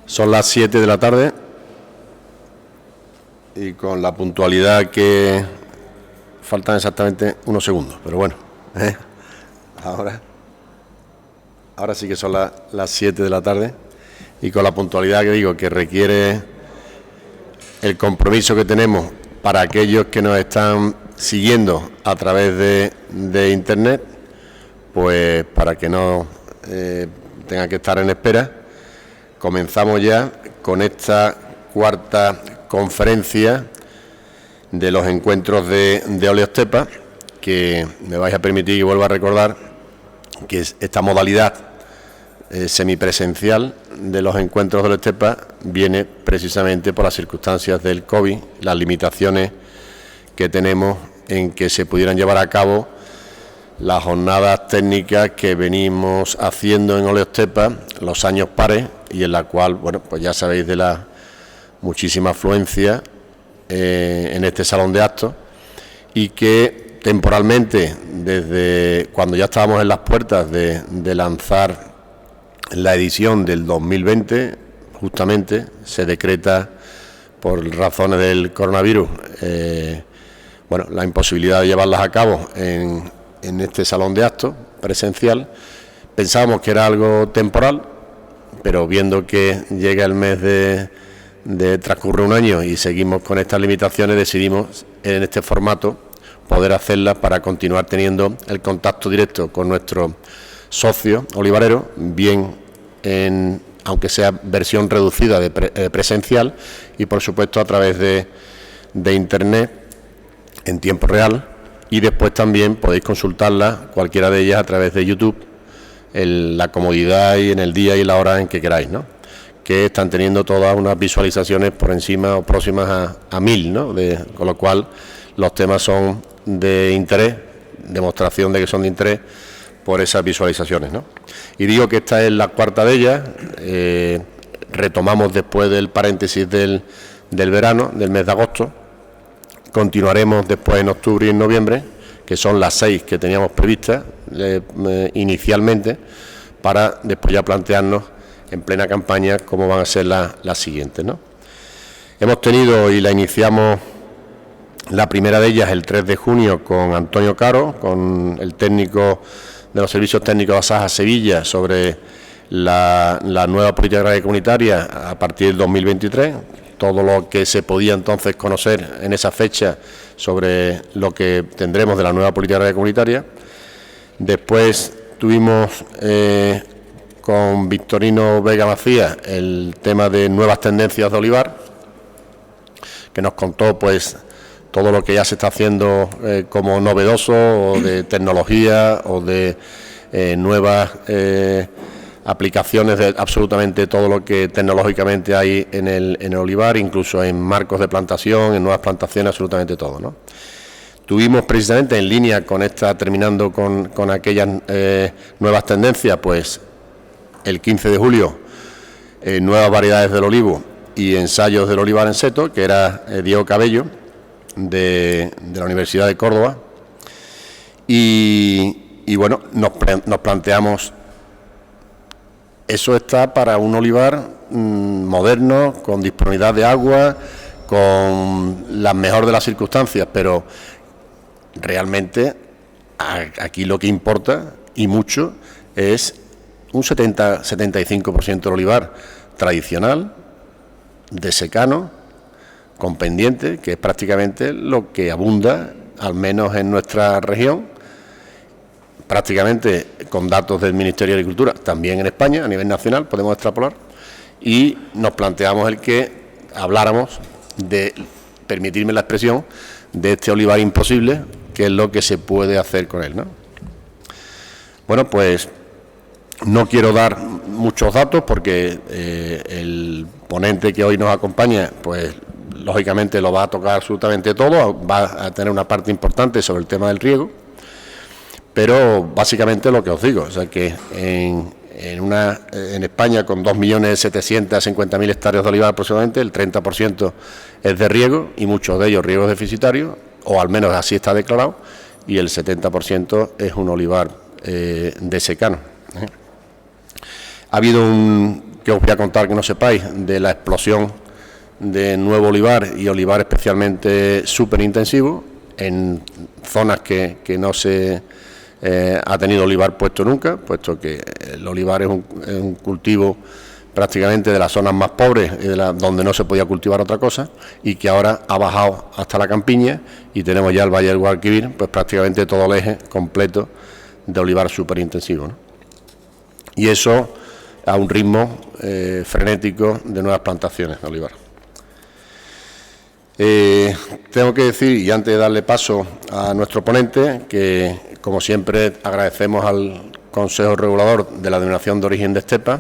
Son las 7 de la tarde y con la puntualidad que faltan exactamente unos segundos, pero bueno, ahora sí que son las 7 de la tarde y con la puntualidad que digo que requiere el compromiso que tenemos para aquellos que nos están siguiendo a través de Internet, pues para que no tengan que estar en espera. Comenzamos ya con esta cuarta conferencia de los encuentros de Oleostepa, que me vais a permitir que vuelva a recordar que esta modalidad semipresencial de los encuentros de Oleostepa viene precisamente por las circunstancias del COVID, las limitaciones que tenemos en que se pudieran llevar a cabo las jornadas técnicas que venimos haciendo en Oleostepa los años pares y en la cual, bueno, pues ya sabéis de la muchísima afluencia en este salón de actos y que temporalmente, desde cuando ya estábamos en las puertas de lanzar la edición del 2020, justamente se decreta por razones del coronavirus, bueno, la imposibilidad de llevarlas a cabo en este salón de actos presencial. Pensábamos que era algo temporal, pero viendo que llega el mes de transcurre un año y seguimos con estas limitaciones, decidimos en este formato poder hacerlas para continuar teniendo el contacto directo con nuestros socios olivareros, bien aunque sea versión reducida de presencial y por supuesto a través de Internet en tiempo real, y después también podéis consultarlas, cualquiera de ellas, a través de YouTube, en la comodidad y en el día y la hora en que queráis, ¿no? Que están teniendo todas unas visualizaciones por encima o próximas a 1000, ¿no? Con lo cual los temas son de interés, demostración de que son de interés por esas visualizaciones, ¿no? Y digo que esta es la cuarta de ellas. Retomamos después del paréntesis del verano, del mes de agosto. Continuaremos después en octubre y en noviembre, que son las 6 que teníamos previstas inicialmente, para después ya plantearnos en plena campaña cómo van a ser las siguientes, ¿no? Hemos tenido, y la iniciamos, la primera de ellas el 3 de junio con Antonio Caro, con el técnico de los servicios técnicos de Asaja Sevilla, sobre la nueva política agraria comunitaria a partir del 2023, todo lo que se podía entonces conocer en esa fecha sobre lo que tendremos de la nueva política agraria comunitaria. Después tuvimos con Victorino Vega Macías el tema de nuevas tendencias de olivar, que nos contó pues todo lo que ya se está haciendo como novedoso, o de tecnología, o de nuevas aplicaciones de absolutamente todo lo que tecnológicamente hay en el olivar, incluso en marcos de plantación, en nuevas plantaciones, absolutamente todo, ¿no? Tuvimos precisamente en línea con esta, terminando con aquellas nuevas tendencias, pues el 15 de julio, nuevas variedades del olivo y ensayos del olivar en seto, que era Diego Cabello, de la Universidad de Córdoba, y bueno, nos planteamos, eso está para un olivar moderno, con disponibilidad de agua, con la mejor de las circunstancias, pero realmente aquí lo que importa, y mucho, es un 70-75% del olivar tradicional, de secano, con pendiente, que es prácticamente lo que abunda, al menos en nuestra región, prácticamente con datos del Ministerio de Agricultura, también en España, a nivel nacional, podemos extrapolar, y nos planteamos el que habláramos de, permitirme la expresión, de este olivar imposible, que es lo que se puede hacer con él, ¿no? Bueno, pues no quiero dar muchos datos porque el ponente que hoy nos acompaña, pues lógicamente lo va a tocar absolutamente todo, va a tener una parte importante sobre el tema del riego, pero básicamente lo que os digo, o sea que en España, con 2.750.000 hectáreas de olivar aproximadamente, el 30% es de riego, y muchos de ellos riegos deficitarios, o al menos así está declarado, y el 70% es un olivar de secano. Ha habido que os voy a contar que no sepáis, de la explosión de nuevo olivar y olivar especialmente súper intensivo en zonas que no se ha tenido olivar puesto nunca, puesto que el olivar es un cultivo prácticamente de las zonas más pobres, donde no se podía cultivar otra cosa, y que ahora ha bajado hasta la campiña y tenemos ya el Valle del Guadalquivir, pues prácticamente todo el eje completo de olivar súper intensivo, ¿no? Y eso a un ritmo frenético de nuevas plantaciones de olivar. Tengo que decir, y antes de darle paso a nuestro ponente, que como siempre agradecemos al Consejo Regulador de la Denominación de Origen de Estepa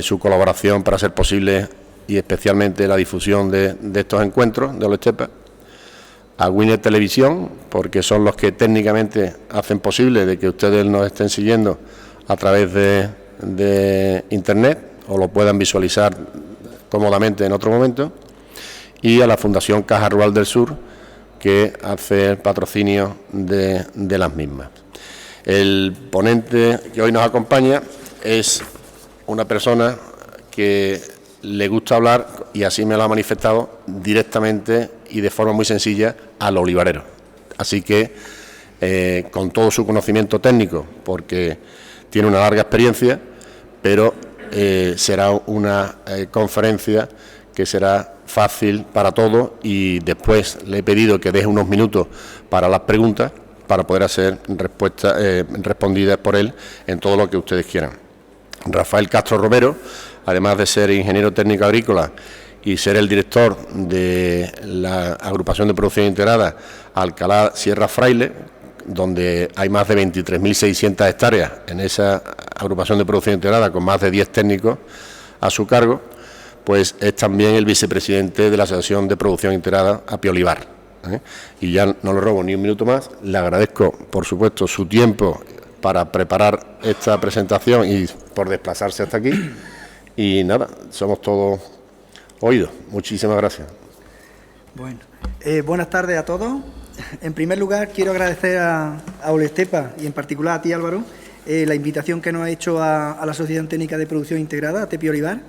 su colaboración para hacer posible y especialmente la difusión de estos encuentros de Estepa, a Winner Televisión, porque son los que técnicamente hacen posible de que ustedes nos estén siguiendo a través de Internet o lo puedan visualizar cómodamente en otro momento, y a la Fundación Caja Rural del Sur, que hace el patrocinio de las mismas. El ponente que hoy nos acompaña es una persona que le gusta hablar, y así me lo ha manifestado, directamente y de forma muy sencilla al olivarero. Así que, con todo su conocimiento técnico, porque tiene una larga experiencia, pero será una conferencia que será fácil para todos, y después le he pedido que deje unos minutos para las preguntas, para poder hacer respuestas respondidas por él en todo lo que ustedes quieran. Rafael Castro Romero, además de ser ingeniero técnico agrícola y ser el director de la agrupación de producción integrada Alcalá Sierra Fraile, donde hay más de 23.600 hectáreas en esa agrupación de producción integrada, con más de 10 técnicos a su cargo, pues es también el vicepresidente de la Asociación de Producción Integrada Apiolivar. Y ya no le robo ni un minuto más, le agradezco, por supuesto, su tiempo para preparar esta presentación y por desplazarse hasta aquí. Y nada, somos todos oídos. Muchísimas gracias. Bueno, buenas tardes a todos. En primer lugar, quiero agradecer a Estepa y en particular a ti, Álvaro, la invitación que nos ha hecho a la Sociedad Técnica de Producción Integrada, a Tepi Olivar,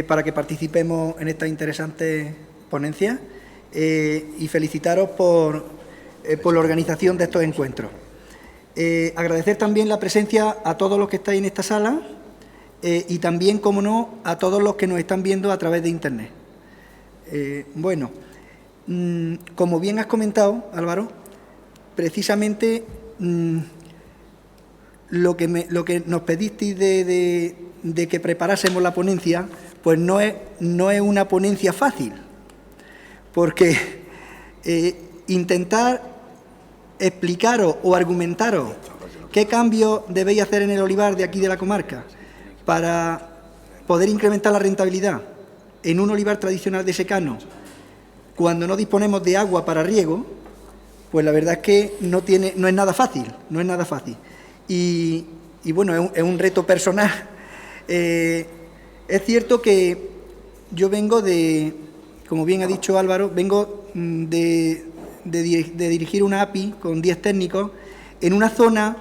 para que participemos en esta interesante ponencia, y felicitaros por la organización de estos encuentros. Agradecer también la presencia a todos los que estáis en esta sala, y también, como no, a todos los que nos están viendo a través de Internet. Bueno, como bien has comentado, Álvaro, precisamente lo que nos pedisteis de que preparásemos la ponencia, pues no es una ponencia fácil, porque intentar explicaros o argumentaros qué cambios debéis hacer en el olivar de aquí de la comarca para poder incrementar la rentabilidad en un olivar tradicional de secano, cuando no disponemos de agua para riego, pues la verdad es que no es nada fácil, Y bueno, es un reto personal. Es cierto que yo vengo como bien ha dicho Álvaro, vengo de dirigir una API con 10 técnicos en una zona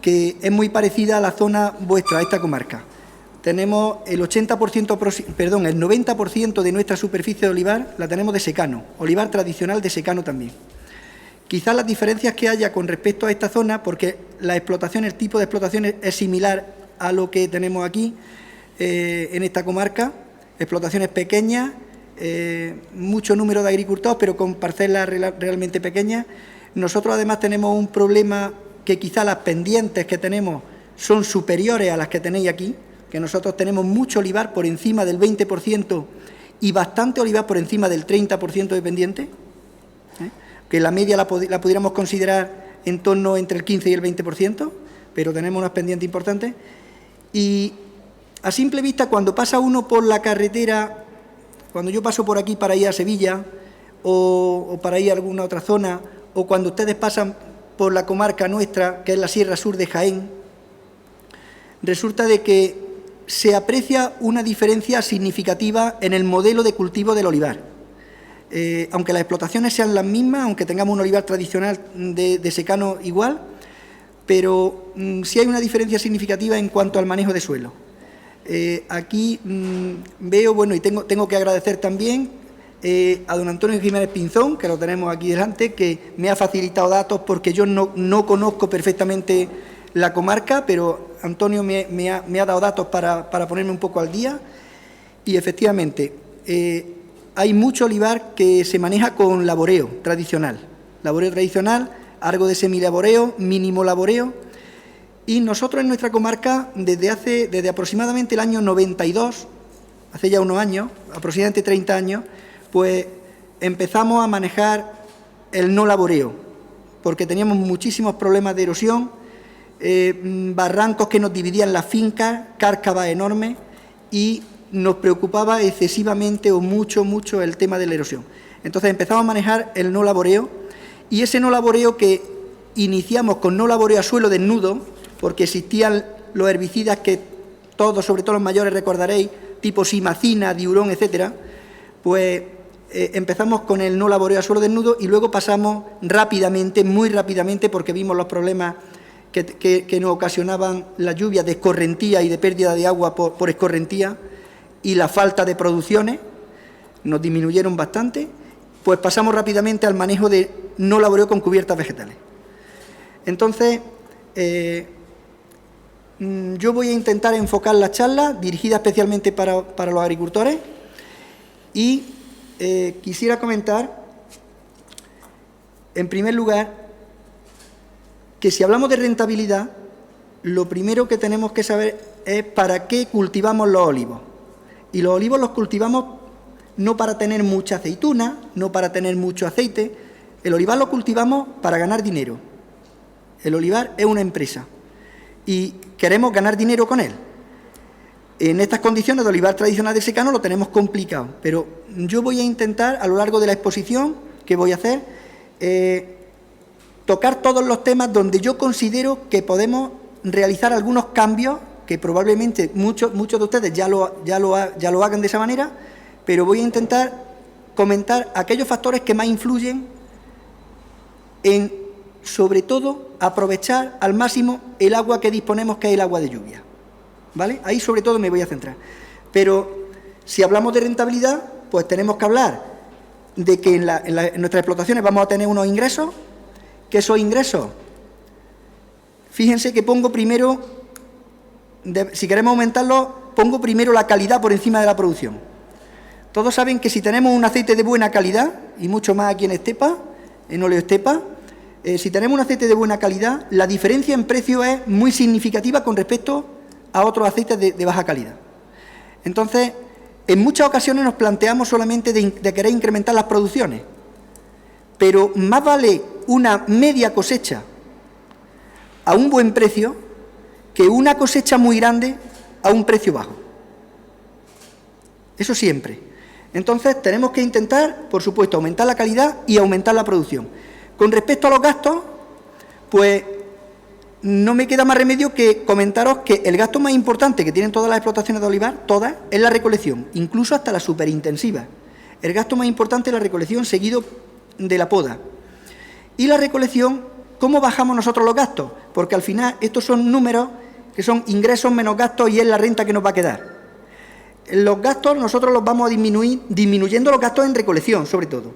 que es muy parecida a la zona vuestra, a esta comarca. Tenemos el 90% de nuestra superficie de olivar la tenemos de secano, olivar tradicional de secano también. Quizás las diferencias que haya con respecto a esta zona, porque la explotación, el tipo de explotación es similar a lo que tenemos aquí en esta comarca, explotaciones pequeñas, mucho número de agricultores, pero con parcelas realmente pequeñas. Nosotros además tenemos un problema, que quizá las pendientes que tenemos son superiores a las que tenéis aquí, que nosotros tenemos mucho olivar por encima del 20% y bastante olivar por encima del 30% de pendiente, que la media la pudiéramos considerar en torno entre el 15 y el 20%, pero tenemos unas pendientes importantes. Y a simple vista, cuando pasa uno por la carretera, cuando yo paso por aquí para ir a Sevilla o para ir a alguna otra zona, o cuando ustedes pasan por la comarca nuestra, que es la Sierra Sur de Jaén, resulta de que se aprecia una diferencia significativa en el modelo de cultivo del olivar. Aunque las explotaciones sean las mismas, aunque tengamos un olivar tradicional de secano igual, pero sí hay una diferencia significativa en cuanto al manejo de suelo. Aquí veo, bueno, y tengo que agradecer también a don Antonio Jiménez Pinzón, que lo tenemos aquí delante, que me ha facilitado datos porque yo no conozco perfectamente la comarca, pero Antonio me ha dado datos para ponerme un poco al día. Y efectivamente, hay mucho olivar que se maneja con laboreo tradicional. Laboreo tradicional, algo de semilaboreo, mínimo laboreo. Y nosotros en nuestra comarca, desde aproximadamente el año 92, hace ya unos años, aproximadamente 30 años, pues empezamos a manejar el no laboreo, porque teníamos muchísimos problemas de erosión, barrancos que nos dividían las fincas, cárcavas enormes, y nos preocupaba excesivamente o mucho el tema de la erosión. Entonces empezamos a manejar el no laboreo, y ese no laboreo que iniciamos con no laboreo a suelo desnudo, porque existían los herbicidas que todos, sobre todo los mayores, recordaréis, tipo simacina, diurón, etcétera, pues empezamos con el no laboreo a suelo desnudo y luego pasamos rápidamente, muy rápidamente, porque vimos los problemas que nos ocasionaban las lluvias de escorrentía y de pérdida de agua por escorrentía y la falta de producciones, nos disminuyeron bastante, pues pasamos rápidamente al manejo de no laboreo con cubiertas vegetales. Entonces, yo voy a intentar enfocar la charla dirigida especialmente para los agricultores y quisiera comentar, en primer lugar, que si hablamos de rentabilidad, lo primero que tenemos que saber es para qué cultivamos los olivos. Y los olivos los cultivamos no para tener mucha aceituna, no para tener mucho aceite. El olivar lo cultivamos para ganar dinero. El olivar es una empresa y queremos ganar dinero con él. En estas condiciones de olivar tradicional de secano lo tenemos complicado, pero yo voy a intentar, a lo largo de la exposición que voy a hacer, tocar todos los temas donde yo considero que podemos realizar algunos cambios, que probablemente muchos de ustedes ya lo hagan de esa manera, pero voy a intentar comentar aquellos factores que más influyen en, sobre todo, aprovechar al máximo el agua que disponemos, que es el agua de lluvia. ¿Vale? Ahí sobre todo me voy a centrar. Pero si hablamos de rentabilidad, pues tenemos que hablar de que en nuestras explotaciones vamos a tener unos ingresos, que esos ingresos, fíjense que pongo primero, si queremos aumentarlos, pongo primero la calidad por encima de la producción. Todos saben que si tenemos un aceite de buena calidad, y mucho más aquí en Estepa, en Oleoestepa, si tenemos un aceite de buena calidad, la diferencia en precio es muy significativa con respecto a otros aceites de baja calidad. Entonces, en muchas ocasiones nos planteamos solamente de querer incrementar las producciones, pero más vale una media cosecha a un buen precio que una cosecha muy grande a un precio bajo. Eso siempre. Entonces, tenemos que intentar, por supuesto, aumentar la calidad y aumentar la producción. Con respecto a los gastos, pues no me queda más remedio que comentaros que el gasto más importante que tienen todas las explotaciones de olivar, todas, es la recolección, incluso hasta la superintensiva. El gasto más importante es la recolección, seguido de la poda. Y la recolección, ¿cómo bajamos nosotros los gastos? Porque al final estos son números que son ingresos menos gastos y es la renta que nos va a quedar. Los gastos nosotros los vamos a disminuir, disminuyendo los gastos en recolección, sobre todo.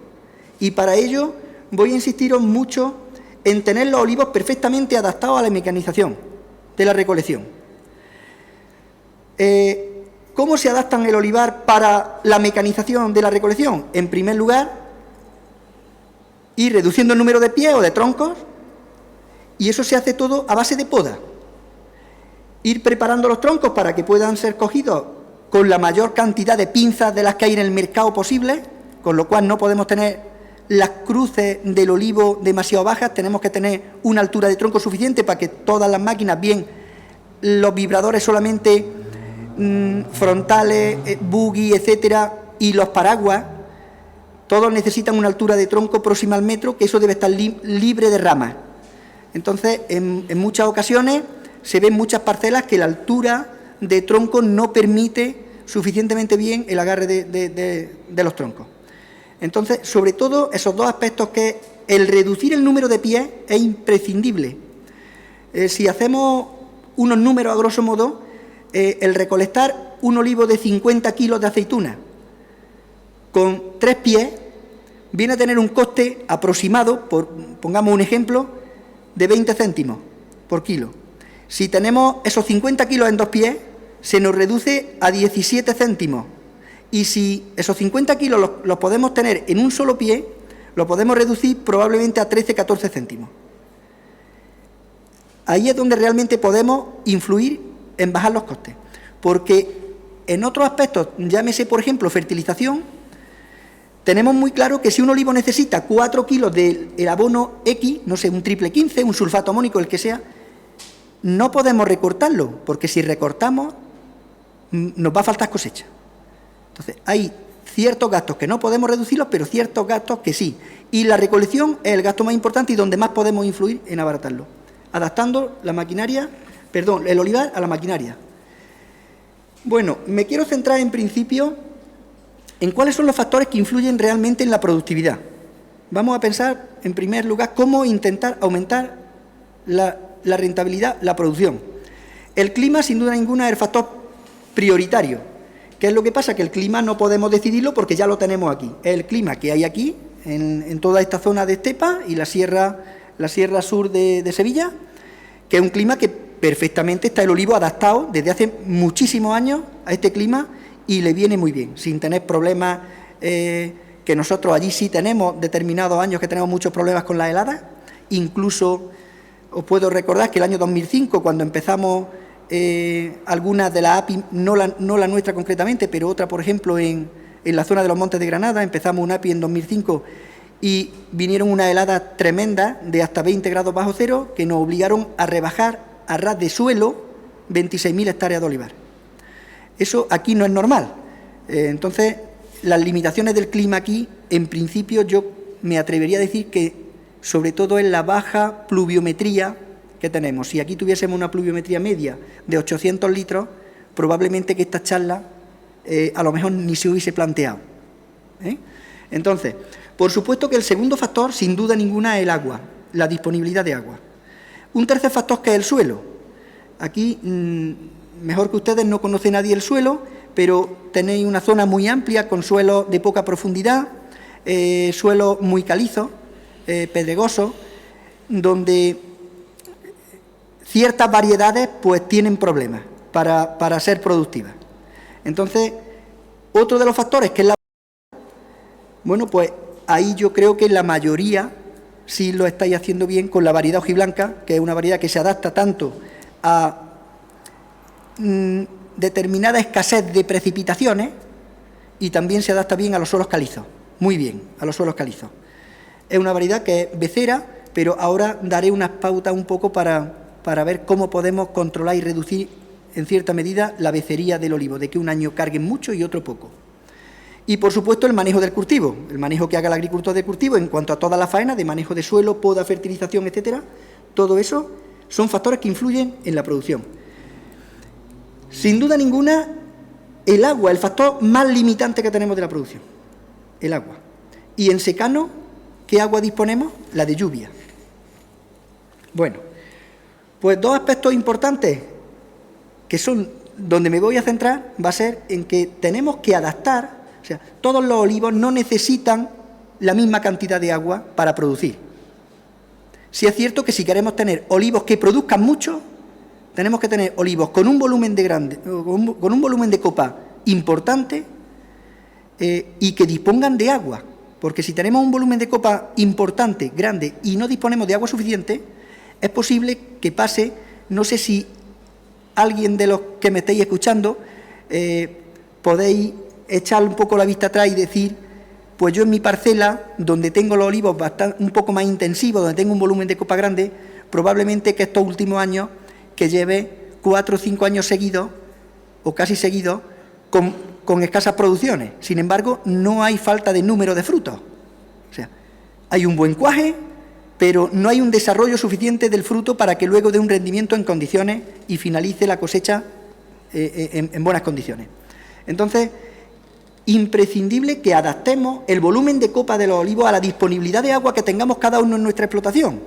Y para ello voy a insistiros mucho en tener los olivos perfectamente adaptados a la mecanización de la recolección. ¿Cómo se adaptan el olivar para la mecanización de la recolección? En primer lugar, ir reduciendo el número de pies o de troncos, y eso se hace todo a base de poda. Ir preparando los troncos para que puedan ser cogidos con la mayor cantidad de pinzas de las que hay en el mercado posible, con lo cual no podemos tener las cruces del olivo demasiado bajas, tenemos que tener una altura de tronco suficiente para que todas las máquinas, bien los vibradores solamente frontales, buggy, etcétera, y los paraguas, todos necesitan una altura de tronco próxima al metro, que eso debe estar libre de ramas. Entonces, en muchas ocasiones se ven muchas parcelas que la altura de tronco no permite suficientemente bien el agarre de los troncos. Entonces, sobre todo, esos dos aspectos, que el reducir el número de pies es imprescindible. Si hacemos unos números a grosso modo, el recolectar un olivo de 50 kilos de aceituna con 3 pies viene a tener un coste aproximado, pongamos un ejemplo, de 20 céntimos por kilo. Si tenemos esos 50 kilos en 2 pies, se nos reduce a 17 céntimos. Y si esos 50 kilos los podemos tener en un solo pie, lo podemos reducir probablemente a 13-14 céntimos. Ahí es donde realmente podemos influir en bajar los costes. Porque en otros aspectos, llámese por ejemplo fertilización, tenemos muy claro que si un olivo necesita 4 kilos del abono X, no sé, un triple 15, un sulfato amónico, el que sea, no podemos recortarlo, porque si recortamos nos va a faltar cosecha. Entonces, hay ciertos gastos que no podemos reducirlos, pero ciertos gastos que sí. Y la recolección es el gasto más importante y donde más podemos influir en abaratarlo, adaptando la maquinaria, el olivar a la maquinaria. Bueno, me quiero centrar en principio en cuáles son los factores que influyen realmente en la productividad. Vamos a pensar, en primer lugar, cómo intentar aumentar la rentabilidad, la producción. El clima, sin duda ninguna, es el factor prioritario. ¿Qué es lo que pasa? Que el clima no podemos decidirlo porque ya lo tenemos aquí. Es el clima que hay aquí, en toda esta zona de estepa y la sierra sur de Sevilla, que es un clima que perfectamente está el olivo adaptado desde hace muchísimos años a este clima y le viene muy bien, sin tener problemas que nosotros allí sí tenemos determinados años que tenemos muchos problemas con las heladas. Incluso os puedo recordar que el año 2005, cuando empezamos algunas de las API, no la nuestra concretamente, pero otra, por ejemplo, en la zona de los Montes de Granada, empezamos una API en 2005 y vinieron unas heladas tremendas de hasta 20 grados bajo cero que nos obligaron a rebajar a ras de suelo 26.000 hectáreas de olivar. Eso aquí no es normal. Entonces, las limitaciones del clima aquí, en principio, yo me atrevería a decir que sobre todo es la baja pluviometría que tenemos. Si aquí tuviésemos una pluviometría media de 800 litros, probablemente que esta charla a lo mejor ni se hubiese planteado. Entonces, por supuesto que el segundo factor, sin duda ninguna, es el agua, la disponibilidad de agua. Un tercer factor que es el suelo. Aquí, mejor que ustedes, no conoce nadie el suelo, pero tenéis una zona muy amplia con suelos de poca profundidad, suelos muy calizos, pedregosos, donde ciertas variedades pues tienen problemas para ser productivas. Entonces, otro de los factores que es la... Bueno, pues ahí yo creo que la mayoría sí lo estáis haciendo bien con la variedad hojiblanca, que es una variedad que se adapta tanto a determinada escasez de precipitaciones y también se adapta bien a los suelos calizos, muy bien a los suelos calizos. Es una variedad que es becera, pero ahora daré unas pautas un poco para ver cómo podemos controlar y reducir en cierta medida la becería del olivo, de que un año carguen mucho y otro poco. Y, por supuesto, el manejo del cultivo, el manejo que haga el agricultor de cultivo en cuanto a toda la faena, de manejo de suelo, poda, fertilización, etcétera. Todo eso son factores que influyen en la producción. Sin duda ninguna, el agua, el factor más limitante que tenemos de la producción, el agua. Y en secano, ¿qué agua disponemos? La de lluvia. Bueno, pues dos aspectos importantes que son donde me voy a centrar va a ser en que tenemos que adaptar, o sea, todos los olivos no necesitan la misma cantidad de agua para producir. Sí es cierto que si queremos tener olivos que produzcan mucho, tenemos que tener olivos con un volumen con un volumen de copa importante y que dispongan de agua, porque si tenemos un volumen de copa importante, grande, y no disponemos de agua suficiente, es posible que pase, no sé si alguien de los que me estáis escuchando podéis echar un poco la vista atrás y decir, pues yo en mi parcela, donde tengo los olivos un poco más intensivos, donde tengo un volumen de copa grande, probablemente que estos últimos años, que lleve 4 o 5 años seguidos, o casi seguidos, con escasas producciones. Sin embargo, no hay falta de número de frutos. O sea, hay un buen cuaje, pero no hay un desarrollo suficiente del fruto para que luego dé un rendimiento en condiciones y finalice la cosecha en buenas condiciones. Entonces, imprescindible que adaptemos el volumen de copa de los olivos a la disponibilidad de agua que tengamos cada uno en nuestra explotación.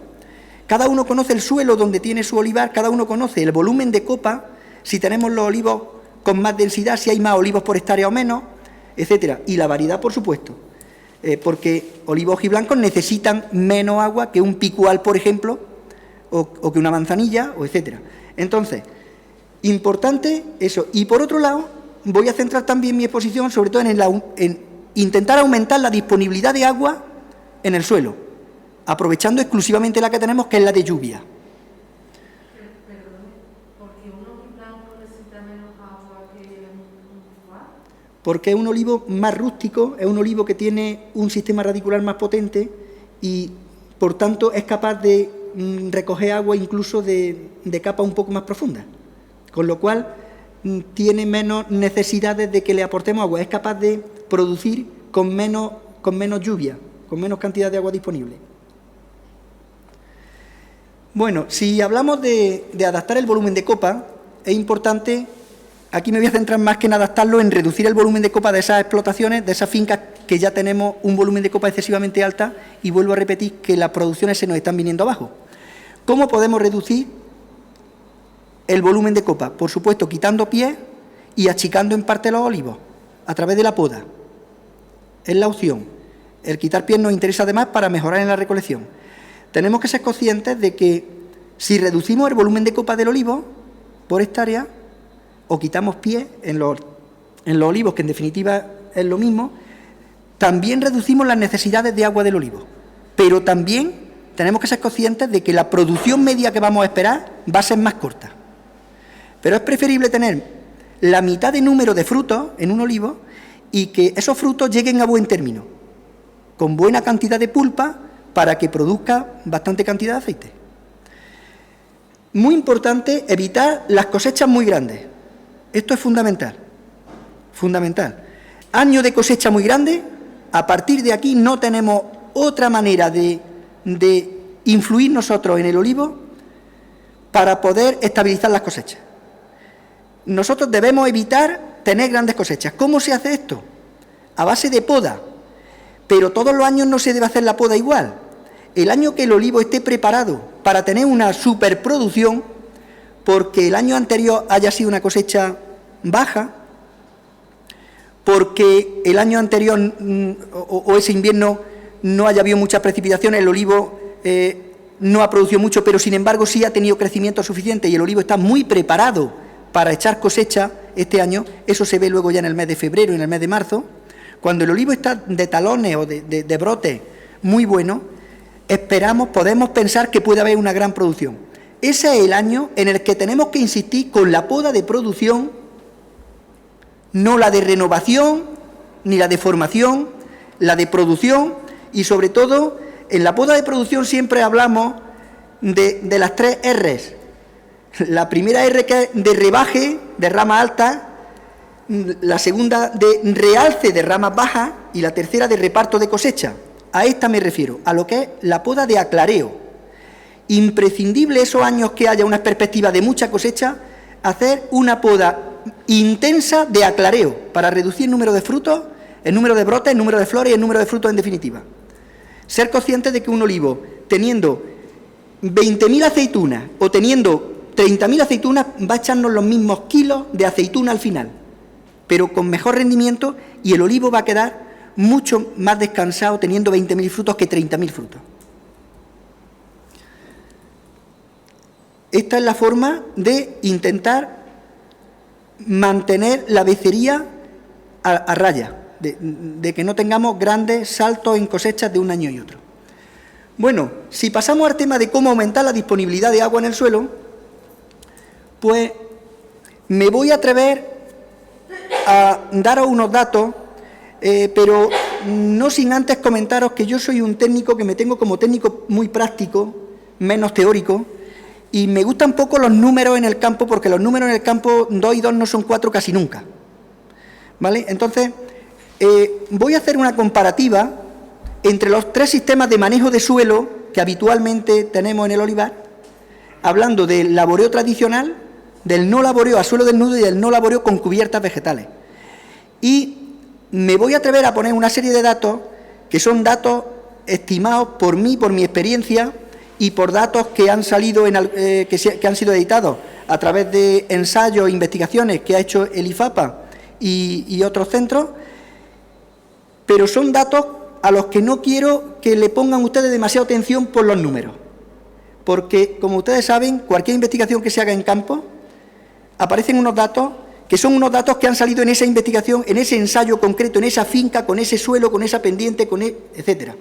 Cada uno conoce el suelo donde tiene su olivar, cada uno conoce el volumen de copa, si tenemos los olivos con más densidad, si hay más olivos por hectárea o menos, etcétera. Y la variedad, por supuesto, porque olivos y blancos necesitan menos agua que un picual, por ejemplo, o que una manzanilla, o etcétera. Entonces, importante eso. Y por otro lado, voy a centrar también mi exposición sobre todo en intentar aumentar la disponibilidad de agua en el suelo, aprovechando exclusivamente la que tenemos, que es la de lluvia. ¿Por qué un olivo blanco necesita menos agua que un picual? Porque es un olivo más rústico, es un olivo que tiene un sistema radicular más potente y, por tanto, es capaz de recoger agua incluso de capas un poco más profundas, con lo cual tiene menos necesidades de que le aportemos agua, es capaz de producir con menos lluvia, con menos cantidad de agua disponible. Bueno, si hablamos de adaptar el volumen de copa, es importante, aquí me voy a centrar más que en adaptarlo, en reducir el volumen de copa de esas explotaciones, de esas fincas que ya tenemos un volumen de copa excesivamente alta, y vuelvo a repetir que las producciones se nos están viniendo abajo. ¿Cómo podemos reducir el volumen de copa? Por supuesto, quitando pies y achicando en parte los olivos, a través de la poda. Es la opción. El quitar pies nos interesa además para mejorar en la recolección. Tenemos que ser conscientes de que si reducimos el volumen de copa del olivo por hectárea, o quitamos pies en los olivos, que en definitiva es lo mismo, también reducimos las necesidades de agua del olivo. Pero también tenemos que ser conscientes de que la producción media que vamos a esperar va a ser más corta. Pero es preferible tener la mitad de número de frutos en un olivo y que esos frutos lleguen a buen término, con buena cantidad de pulpa para que produzca bastante cantidad de aceite. Muy importante evitar las cosechas muy grandes. Esto es fundamental, fundamental. Año de cosecha muy grande, a partir de aquí no tenemos otra manera de influir nosotros en el olivo para poder estabilizar las cosechas. Nosotros debemos evitar tener grandes cosechas. ¿Cómo se hace esto? A base de poda, pero todos los años no se debe hacer la poda igual. El año que el olivo esté preparado para tener una superproducción, porque el año anterior haya sido una cosecha baja, porque el año anterior o ese invierno no haya habido muchas precipitaciones, el olivo no ha producido mucho, pero sin embargo sí ha tenido crecimiento suficiente y el olivo está muy preparado para echar cosecha este año. Eso se ve luego ya en el mes de febrero y en el mes de marzo. Cuando el olivo está de talones o de brotes muy buenos, podemos pensar que puede haber una gran producción. Ese es el año en el que tenemos que insistir con la poda de producción, no la de renovación ni la de formación, la de producción, y sobre todo en la poda de producción siempre hablamos de las 3 R's. La primera R, que es de rebaje de ramas altas, la segunda de realce de ramas bajas y la tercera de reparto de cosecha. A esta me refiero, a lo que es la poda de aclareo. Imprescindible esos años que haya una perspectiva de mucha cosecha, hacer una poda intensa de aclareo para reducir el número de frutos, el número de brotes, el número de flores y el número de frutos en definitiva. Ser conscientes de que un olivo, teniendo 20.000 aceitunas o teniendo 30.000 aceitunas, va a echarnos los mismos kilos de aceituna al final, pero con mejor rendimiento, y el olivo va a quedar mucho más descansado teniendo 20.000 frutos que 30.000 frutos. Esta es la forma de intentar mantener la becería a raya, de que no tengamos grandes saltos en cosechas de un año y otro. Bueno, si pasamos al tema de cómo aumentar la disponibilidad de agua en el suelo, pues me voy a atrever a daros unos datos, pero no sin antes comentaros que yo soy un técnico que me tengo como técnico muy práctico, menos teórico, y me gustan poco los números en el campo, porque los números en el campo 2 y 2 no son 4 casi nunca, ¿vale? Entonces, voy a hacer una comparativa entre los 3 sistemas de manejo de suelo que habitualmente tenemos en el olivar, hablando del laboreo tradicional, del no laboreo a suelo desnudo y del no laboreo con cubiertas vegetales. Y me voy a atrever a poner una serie de datos que son datos estimados por mí, por mi experiencia, y por datos que han salido que han sido editados a través de ensayos e investigaciones que ha hecho el IFAPA y otros centros, pero son datos a los que no quiero que le pongan ustedes demasiada atención por los números, porque, como ustedes saben, cualquier investigación que se haga en campo, aparecen unos datos que son unos datos que han salido en esa investigación, en ese ensayo concreto, en esa finca, con ese suelo, con esa pendiente, etcétera.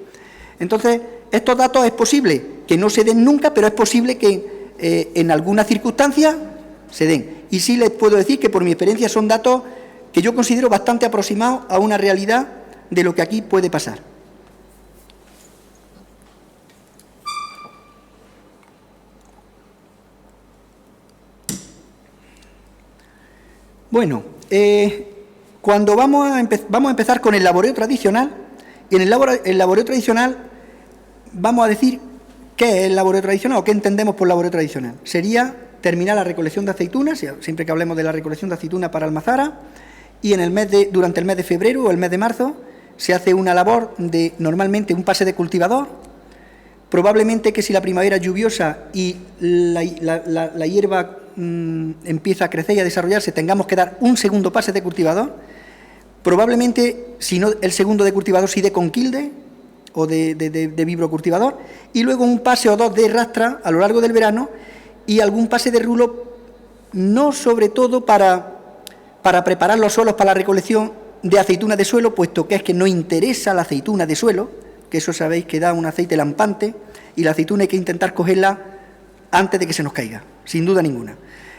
Entonces, estos datos es posible que no se den nunca, pero es posible que en algunas circunstancias se den. Y sí les puedo decir que, por mi experiencia, son datos que yo considero bastante aproximados a una realidad de lo que aquí puede pasar. Bueno, cuando vamos a empezar con el laboreo tradicional, y en el laboreo tradicional vamos a decir qué es el laboreo tradicional o qué entendemos por laboreo tradicional. Sería terminar la recolección de aceitunas, siempre que hablemos de la recolección de aceitunas para Almazara, y durante el mes de febrero o el mes de marzo se hace una labor de normalmente un pase de cultivador. Probablemente que si la primavera es lluviosa y la hierba empieza a crecer y a desarrollarse, tengamos que dar un segundo pase de cultivador. Probablemente, si no el segundo de cultivador, sí de conquilde o de vibrocultivador, y luego un pase o dos de rastra a lo largo del verano y algún pase de rulo, no sobre todo para preparar los suelos para la recolección de aceitunas de suelo, puesto que es que no interesa la aceituna de suelo, que eso sabéis que da un aceite lampante, y la aceituna hay que intentar cogerla antes de que se nos caiga, sin duda ninguna.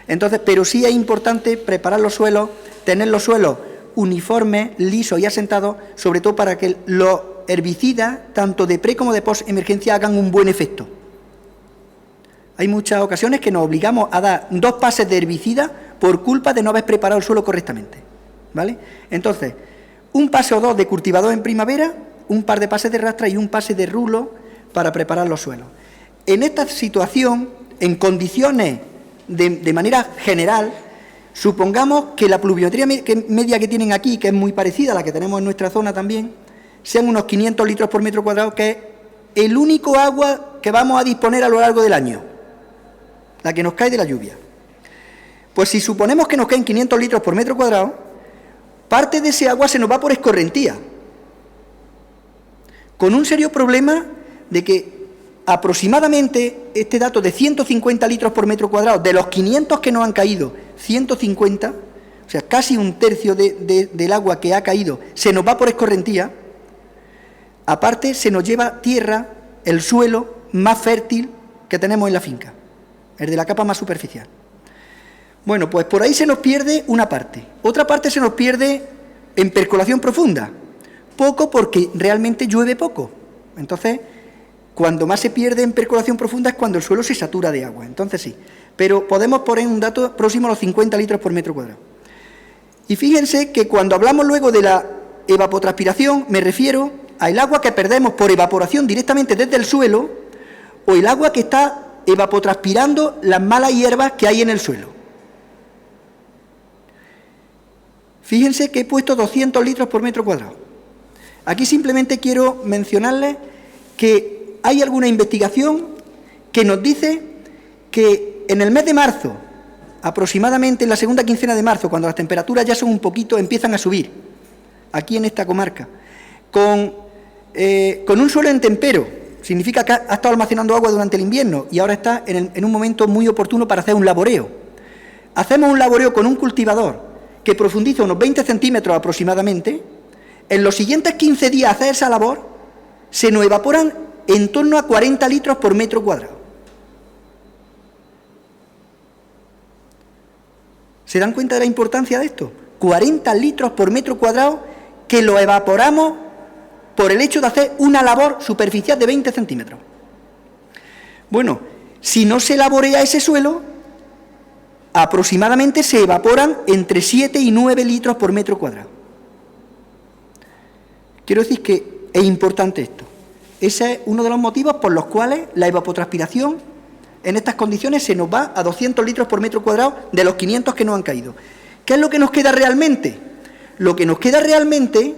Entonces, pero sí es importante preparar los suelos, tener los suelos uniformes, lisos y asentados, sobre todo para que los herbicidas, tanto de pre como de post emergencia, hagan un buen efecto. Hay muchas ocasiones que nos obligamos a dar 2 pases de herbicida por culpa de no haber preparado el suelo correctamente, ¿vale? Entonces, un pase o 2 de cultivador en primavera, un par de pases de rastra y un pase de rulo para preparar los suelos. En esta situación, en condiciones de manera general, supongamos que la pluviometría media que tienen aquí, que es muy parecida a la que tenemos en nuestra zona también, sean unos 500 litros por metro cuadrado, que es el único agua que vamos a disponer a lo largo del año, la que nos cae de la lluvia. Pues si suponemos que nos caen 500 litros por metro cuadrado, parte de ese agua se nos va por escorrentía, con un serio problema de que aproximadamente este dato de 150 litros por metro cuadrado, de los 500 que nos han caído, 150, o sea, casi un tercio del agua que ha caído, se nos va por escorrentía. Aparte, se nos lleva tierra, el suelo más fértil que tenemos en la finca, el de la capa más superficial. Bueno, pues por ahí se nos pierde una parte. Otra parte se nos pierde en percolación profunda. Poco porque realmente llueve poco. Entonces, cuando más se pierde en percolación profunda es cuando el suelo se satura de agua. Entonces sí. Pero podemos poner un dato próximo a los 50 litros por metro cuadrado. Y fíjense que cuando hablamos luego de la evapotranspiración, me refiero al agua que perdemos por evaporación directamente desde el suelo o el agua que está evapotranspirando las malas hierbas que hay en el suelo. Fíjense que he puesto 200 litros por metro cuadrado. Aquí simplemente quiero mencionarles que hay alguna investigación que nos dice que en el mes de marzo, aproximadamente en la segunda quincena de marzo, cuando las temperaturas ya son un poquito, empiezan a subir, aquí en esta comarca, con un suelo en tempero, significa que ha estado almacenando agua durante el invierno y ahora está en un momento muy oportuno para hacer un laboreo. Hacemos un laboreo con un cultivador que profundiza unos 20 centímetros aproximadamente. En los siguientes 15 días de hacer esa labor, se nos evaporan en torno a 40 litros por metro cuadrado. ¿Se dan cuenta de la importancia de esto? 40 litros por metro cuadrado que lo evaporamos por el hecho de hacer una labor superficial de 20 centímetros. Bueno, si no se laborea ese suelo, aproximadamente se evaporan entre 7 y 9 litros por metro cuadrado. Quiero decir que es importante esto. Ese es uno de los motivos por los cuales la evapotranspiración en estas condiciones se nos va a 200 litros por metro cuadrado de los 500 que nos han caído. ¿Qué es lo que nos queda realmente? Lo que nos queda realmente,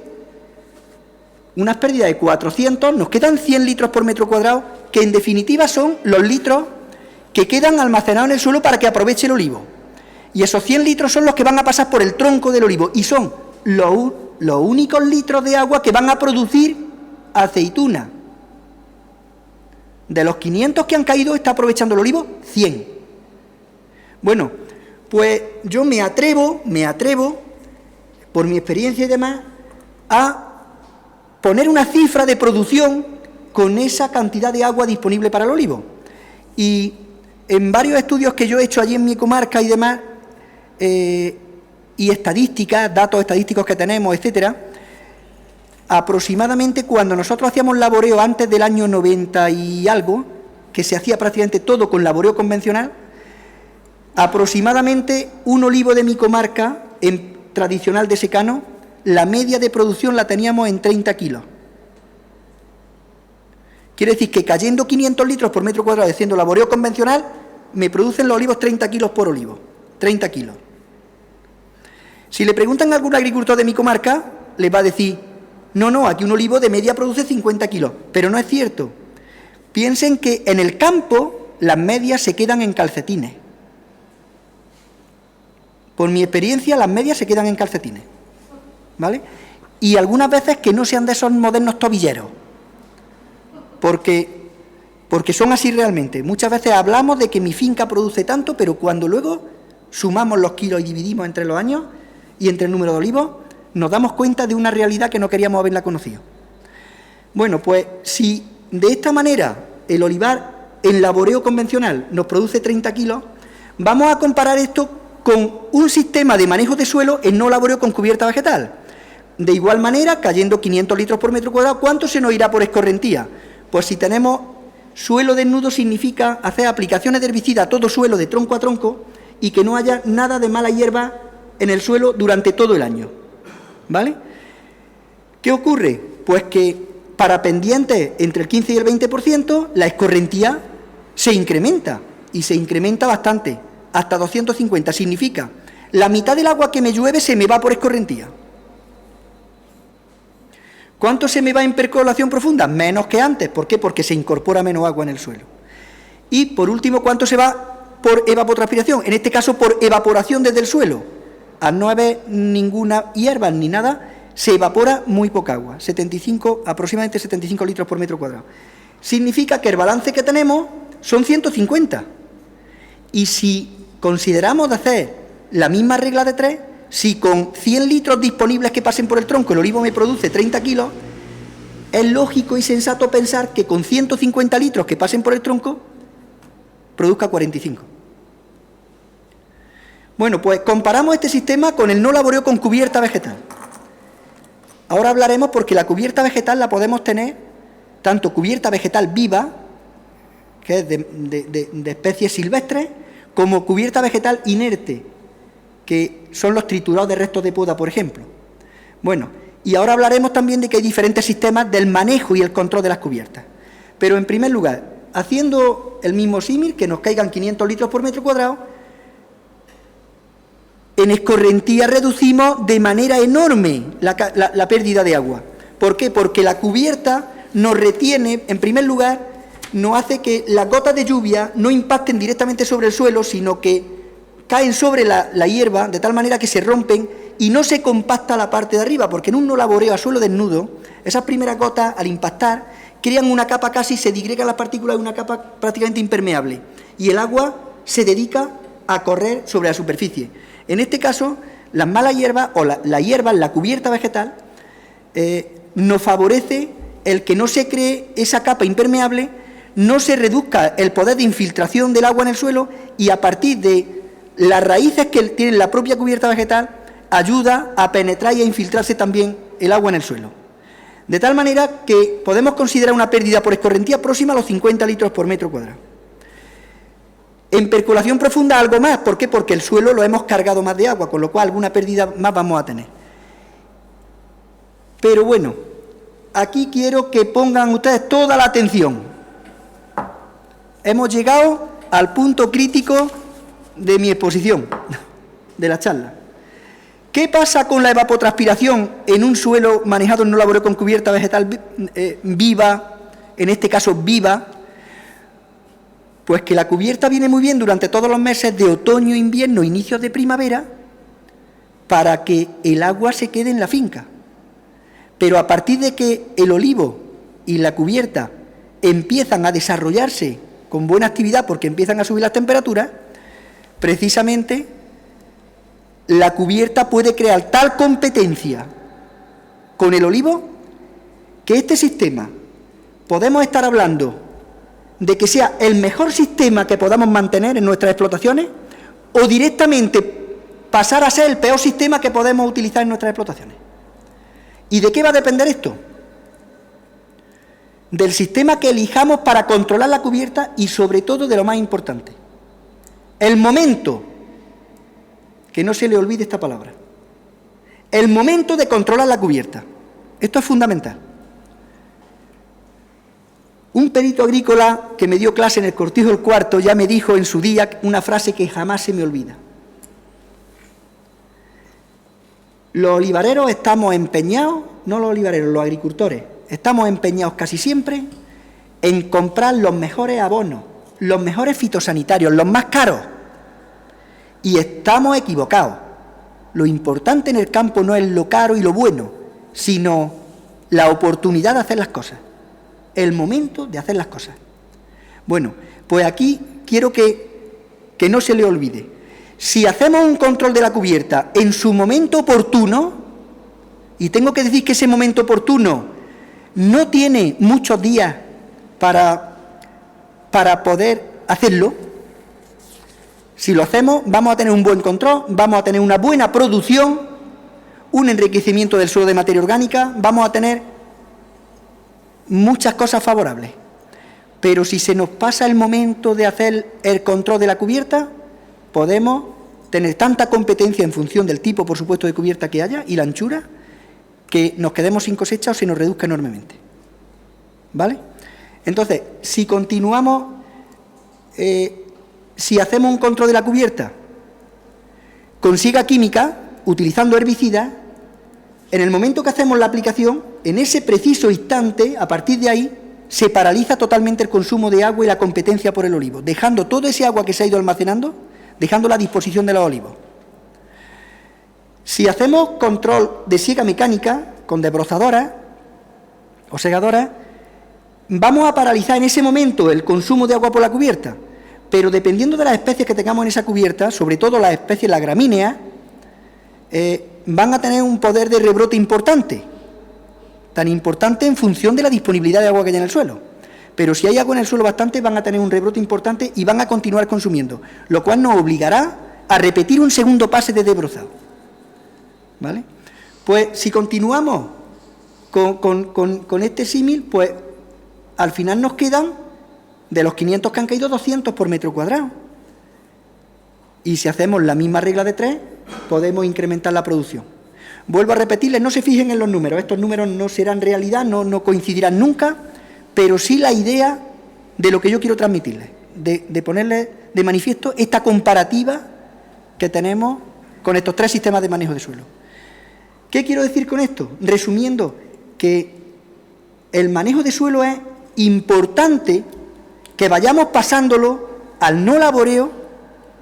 unas pérdidas de 400, nos quedan 100 litros por metro cuadrado que en definitiva son los litros que quedan almacenados en el suelo para que aproveche el olivo. Y esos 100 litros son los que van a pasar por el tronco del olivo y son los únicos litros de agua que van a producir aceituna. De los 500 que han caído, está aprovechando el olivo 100. Bueno, pues yo me atrevo, por mi experiencia y demás, a poner una cifra de producción con esa cantidad de agua disponible para el olivo. Y en varios estudios que yo he hecho allí en mi comarca y demás, y estadísticas, datos estadísticos que tenemos, etcétera, aproximadamente cuando nosotros hacíamos laboreo antes del año 90 y algo, que se hacía prácticamente todo con laboreo convencional, aproximadamente un olivo de mi comarca, en tradicional de secano, la media de producción la teníamos en 30 kilos. Quiere decir que cayendo 500 litros por metro cuadrado haciendo laboreo convencional, me producen los olivos 30 kilos por olivo. 30 kilos. Si le preguntan a algún agricultor de mi comarca, les va a decir, no, aquí un olivo de media produce 50 kilos. Pero no es cierto. Piensen que en el campo las medias se quedan en calcetines. Por mi experiencia, las medias se quedan en calcetines. ¿Vale? Y algunas veces que no sean de esos modernos tobilleros. Porque son así realmente. Muchas veces hablamos de que mi finca produce tanto, pero cuando luego sumamos los kilos y dividimos entre los años y entre el número de olivos, nos damos cuenta de una realidad que no queríamos haberla conocido. Bueno, pues si de esta manera el olivar en laboreo convencional nos produce 30 kilos, vamos a comparar esto con un sistema de manejo de suelo en no laboreo con cubierta vegetal. De igual manera, cayendo 500 litros por metro cuadrado, ¿cuánto se nos irá por escorrentía? Pues si tenemos suelo desnudo, significa hacer aplicaciones de herbicida a todo suelo de tronco a tronco y que no haya nada de mala hierba en el suelo durante todo el año. ¿Vale? ¿Qué ocurre? Pues que para pendientes entre el 15 y el 20%, la escorrentía se incrementa, y se incrementa bastante, hasta 250. Significa, la mitad del agua que me llueve se me va por escorrentía. ¿Cuánto se me va en percolación profunda? Menos que antes. ¿Por qué? Porque se incorpora menos agua en el suelo. Y, por último, ¿cuánto se va por evapotranspiración? En este caso, por evaporación desde el suelo. Al no haber ninguna hierba ni nada, se evapora muy poca agua, aproximadamente 75 litros por metro cuadrado. Significa que el balance que tenemos son 150. Y si consideramos de hacer la misma regla de 3, si con 100 litros disponibles que pasen por el tronco el olivo me produce 30 kilos, es lógico y sensato pensar que con 150 litros que pasen por el tronco produzca 45. Bueno, pues comparamos este sistema con el no laboreo con cubierta vegetal. Ahora hablaremos porque la cubierta vegetal la podemos tener, tanto cubierta vegetal viva, que es de especies silvestres, como cubierta vegetal inerte, que son los triturados de restos de poda, por ejemplo. Bueno, y ahora hablaremos también de que hay diferentes sistemas del manejo y el control de las cubiertas. Pero en primer lugar, haciendo el mismo símil, que nos caigan 500 litros por metro cuadrado, en escorrentía reducimos de manera enorme la pérdida de agua. ¿Por qué? Porque la cubierta nos retiene, en primer lugar, nos hace que las gotas de lluvia no impacten directamente sobre el suelo, sino que caen sobre la hierba, de tal manera que se rompen y no se compacta la parte de arriba, porque en un no laboreo a suelo desnudo, esas primeras gotas, al impactar, crean una capa casi, se digregan las partículas de una capa prácticamente impermeable, y el agua se dedica a correr sobre la superficie. En este caso, las malas hierbas, o la hierba en la cubierta vegetal, nos favorece el que no se cree esa capa impermeable, no se reduzca el poder de infiltración del agua en el suelo, y a partir de las raíces que tiene la propia cubierta vegetal, ayuda a penetrar y a infiltrarse también el agua en el suelo. De tal manera que podemos considerar una pérdida por escorrentía próxima a los 50 litros por metro cuadrado. En percolación profunda algo más. ¿Por qué? Porque el suelo lo hemos cargado más de agua, con lo cual alguna pérdida más vamos a tener. Pero bueno, aquí quiero que pongan ustedes toda la atención. Hemos llegado al punto crítico de mi exposición, de la charla. ¿Qué pasa con la evapotranspiración en un suelo manejado en no laboreo con cubierta vegetal viva, en este caso viva? Pues que la cubierta viene muy bien durante todos los meses de otoño, invierno, inicios de primavera, para que el agua se quede en la finca. Pero a partir de que el olivo y la cubierta empiezan a desarrollarse con buena actividad porque empiezan a subir las temperaturas, precisamente la cubierta puede crear tal competencia con el olivo que este sistema podemos estar hablando de que sea el mejor sistema que podamos mantener en nuestras explotaciones o directamente pasar a ser el peor sistema que podemos utilizar en nuestras explotaciones. ¿Y de qué va a depender esto? Del sistema que elijamos para controlar la cubierta y sobre todo de lo más importante, el momento, que no se le olvide esta palabra, el momento de controlar la cubierta. Esto es fundamental. Un perito agrícola que me dio clase en el Cortijo del Cuarto ya me dijo en su día una frase que jamás se me olvida. Los olivareros estamos empeñados, no los olivareros, los agricultores, estamos empeñados casi siempre en comprar los mejores abonos, los mejores fitosanitarios, los más caros. Y estamos equivocados. Lo importante en el campo no es lo caro y lo bueno, sino la oportunidad de hacer las cosas, el momento de hacer las cosas. Bueno, pues aquí quiero que no se le olvide. Si hacemos un control de la cubierta en su momento oportuno, y tengo que decir que ese momento oportuno no tiene muchos días para poder hacerlo, si lo hacemos vamos a tener un buen control, vamos a tener una buena producción, un enriquecimiento del suelo de materia orgánica, vamos a tener muchas cosas favorables. Pero si se nos pasa el momento de hacer el control de la cubierta, podemos tener tanta competencia en función del tipo, por supuesto, de cubierta que haya y la anchura, que nos quedemos sin cosecha o se nos reduzca enormemente. ¿Vale? Entonces, si continuamos, si hacemos un control de la cubierta con siega química, utilizando herbicidas, en el momento que hacemos la aplicación, en ese preciso instante, a partir de ahí, se paraliza totalmente el consumo de agua y la competencia por el olivo, dejando todo ese agua que se ha ido almacenando, dejándola a disposición de los olivos. Si hacemos control de siega mecánica, con desbrozadoras o segadoras, vamos a paralizar en ese momento el consumo de agua por la cubierta, pero dependiendo de las especies que tengamos en esa cubierta, sobre todo las especies, las gramíneas, van a tener un poder de rebrote importante, tan importante en función de la disponibilidad de agua que hay en el suelo. Pero si hay agua en el suelo bastante, van a tener un rebrote importante y van a continuar consumiendo, lo cual nos obligará a repetir un segundo pase de desbrozado. ¿Vale? Pues si continuamos con este símil, pues al final nos quedan, de los 500 que han caído, 200 por metro cuadrado. Y si hacemos la misma regla de 3, podemos incrementar la producción. Vuelvo a repetirles, no se fijen en los números, estos números no serán realidad, no coincidirán nunca, pero sí la idea de lo que yo quiero transmitirles, de ponerles de manifiesto esta comparativa que tenemos con estos tres sistemas de manejo de suelo. ¿Qué quiero decir con esto? Resumiendo, que el manejo de suelo es importante que vayamos pasándolo al no laboreo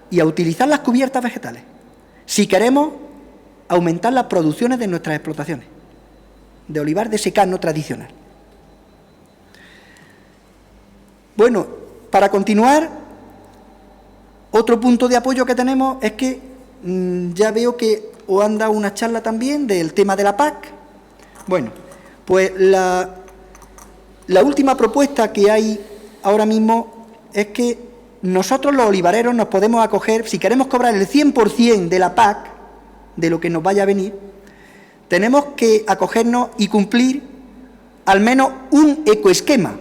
y a utilizar las cubiertas vegetales, si queremos aumentar las producciones de nuestras explotaciones de olivar de secano tradicional. Bueno, para continuar, otro punto de apoyo que tenemos es que ya veo que os han dado una charla también del tema de la PAC. Bueno, pues la última propuesta que hay ahora mismo es que nosotros los olivareros nos podemos acoger, si queremos cobrar el 100% de la PAC, de lo que nos vaya a venir, tenemos que acogernos y cumplir al menos un ecoesquema.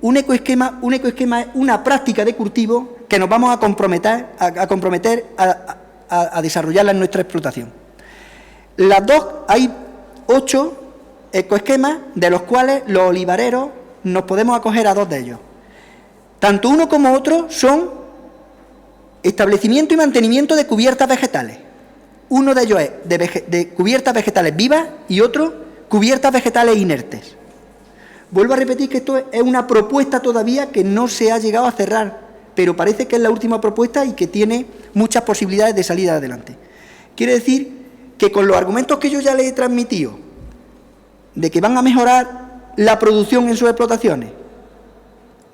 Un ecoesquema es una práctica de cultivo que nos vamos a comprometer a desarrollarla en nuestra explotación. Hay 8 ecoesquemas, de los cuales los olivareros nos podemos acoger a 2 de ellos. Tanto uno como otro son establecimiento y mantenimiento de cubiertas vegetales. Uno de ellos es de cubiertas vegetales vivas y otro cubiertas vegetales inertes. Vuelvo a repetir que esto es una propuesta todavía que no se ha llegado a cerrar pero parece que es la última propuesta y que tiene muchas posibilidades de salir adelante. Quiere decir que con los argumentos que yo ya le he transmitido, de que van a mejorar la producción en sus explotaciones,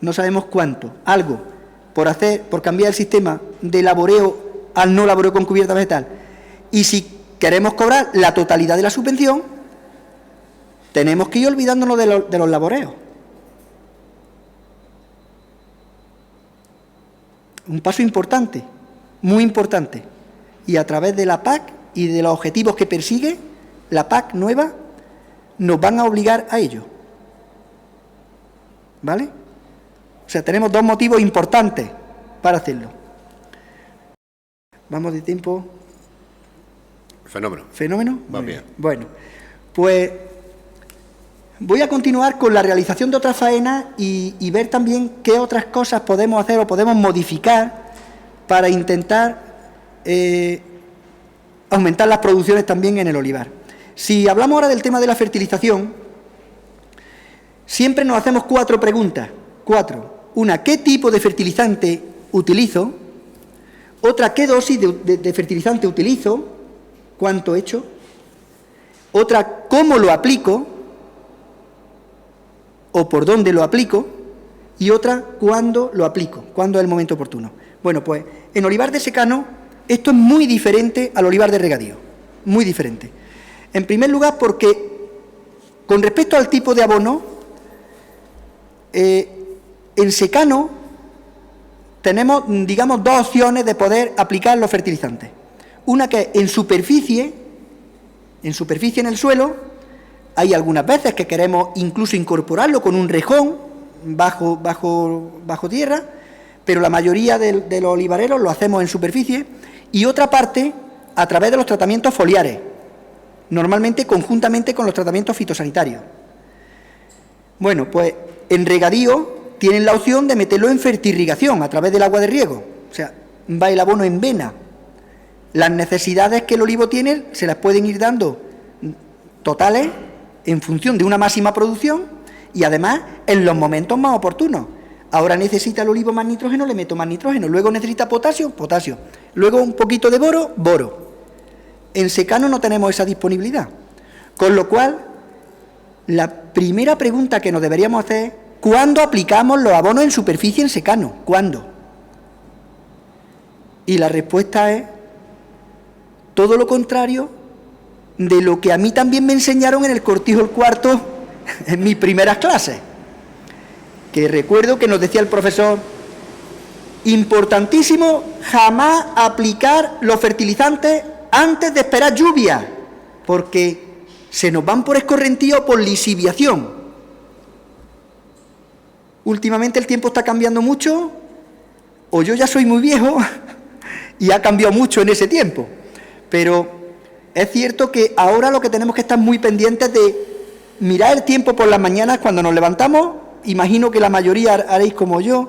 no sabemos cuánto, algo, por cambiar el sistema de laboreo al no laboreo con cubierta vegetal, y si queremos cobrar la totalidad de la subvención, tenemos que ir olvidándonos de los laboreos. Un paso importante, muy importante, y a través de la PAC y de los objetivos que persigue, la PAC nueva, nos van a obligar a ello. ¿Vale? O sea, tenemos dos motivos importantes para hacerlo. ¿Vamos de tiempo? Fenómeno. ¿Fenómeno? Va bien. Bueno, pues voy a continuar con la realización de otras faenas y ver también qué otras cosas podemos hacer o podemos modificar para intentar aumentar las producciones también en el olivar. Si hablamos ahora del tema de la fertilización, siempre nos hacemos 4 preguntas. 4. Una, ¿qué tipo de fertilizante utilizo? Otra, ¿qué dosis de fertilizante utilizo? ¿Cuánto he hecho? Otra, ¿cómo lo aplico? ¿O por dónde lo aplico? Y otra, ¿cuándo lo aplico? ¿Cuándo es el momento oportuno? Bueno, pues en olivar de secano esto es muy diferente al olivar de regadío, muy diferente. En primer lugar, porque con respecto al tipo de abono, en secano tenemos, digamos, 2 opciones de poder aplicar los fertilizantes. Una que es en superficie en el suelo. Hay algunas veces que queremos incluso incorporarlo con un rejón bajo tierra, pero la mayoría de los olivareros lo hacemos en superficie, y otra parte a través de los tratamientos foliares, normalmente conjuntamente con los tratamientos fitosanitarios. Bueno, pues en regadío tienen la opción de meterlo en fertirrigación a través del agua de riego, o sea, va el abono en vena. Las necesidades que el olivo tiene se las pueden ir dando totales en función de una máxima producción y además en los momentos más oportunos. Ahora necesita el olivo más nitrógeno, le meto más nitrógeno. Luego necesita potasio, potasio. Luego un poquito de boro, boro. En secano no tenemos esa disponibilidad. Con lo cual, la primera pregunta que nos deberíamos hacer es ¿cuándo aplicamos los abonos en superficie en secano? ¿Cuándo? Y la respuesta es todo lo contrario de lo que a mí también me enseñaron en el cortijo el cuarto en mis primeras clases. Que recuerdo que nos decía el profesor, importantísimo jamás aplicar los fertilizantes antes de esperar lluvia, porque se nos van por escorrentío o por lisiviación. Últimamente el tiempo está cambiando mucho, o yo ya soy muy viejo y ha cambiado mucho en ese tiempo, pero es cierto que ahora lo que tenemos que estar muy pendientes de mirar el tiempo por las mañanas cuando nos levantamos. Imagino que la mayoría haréis como yo.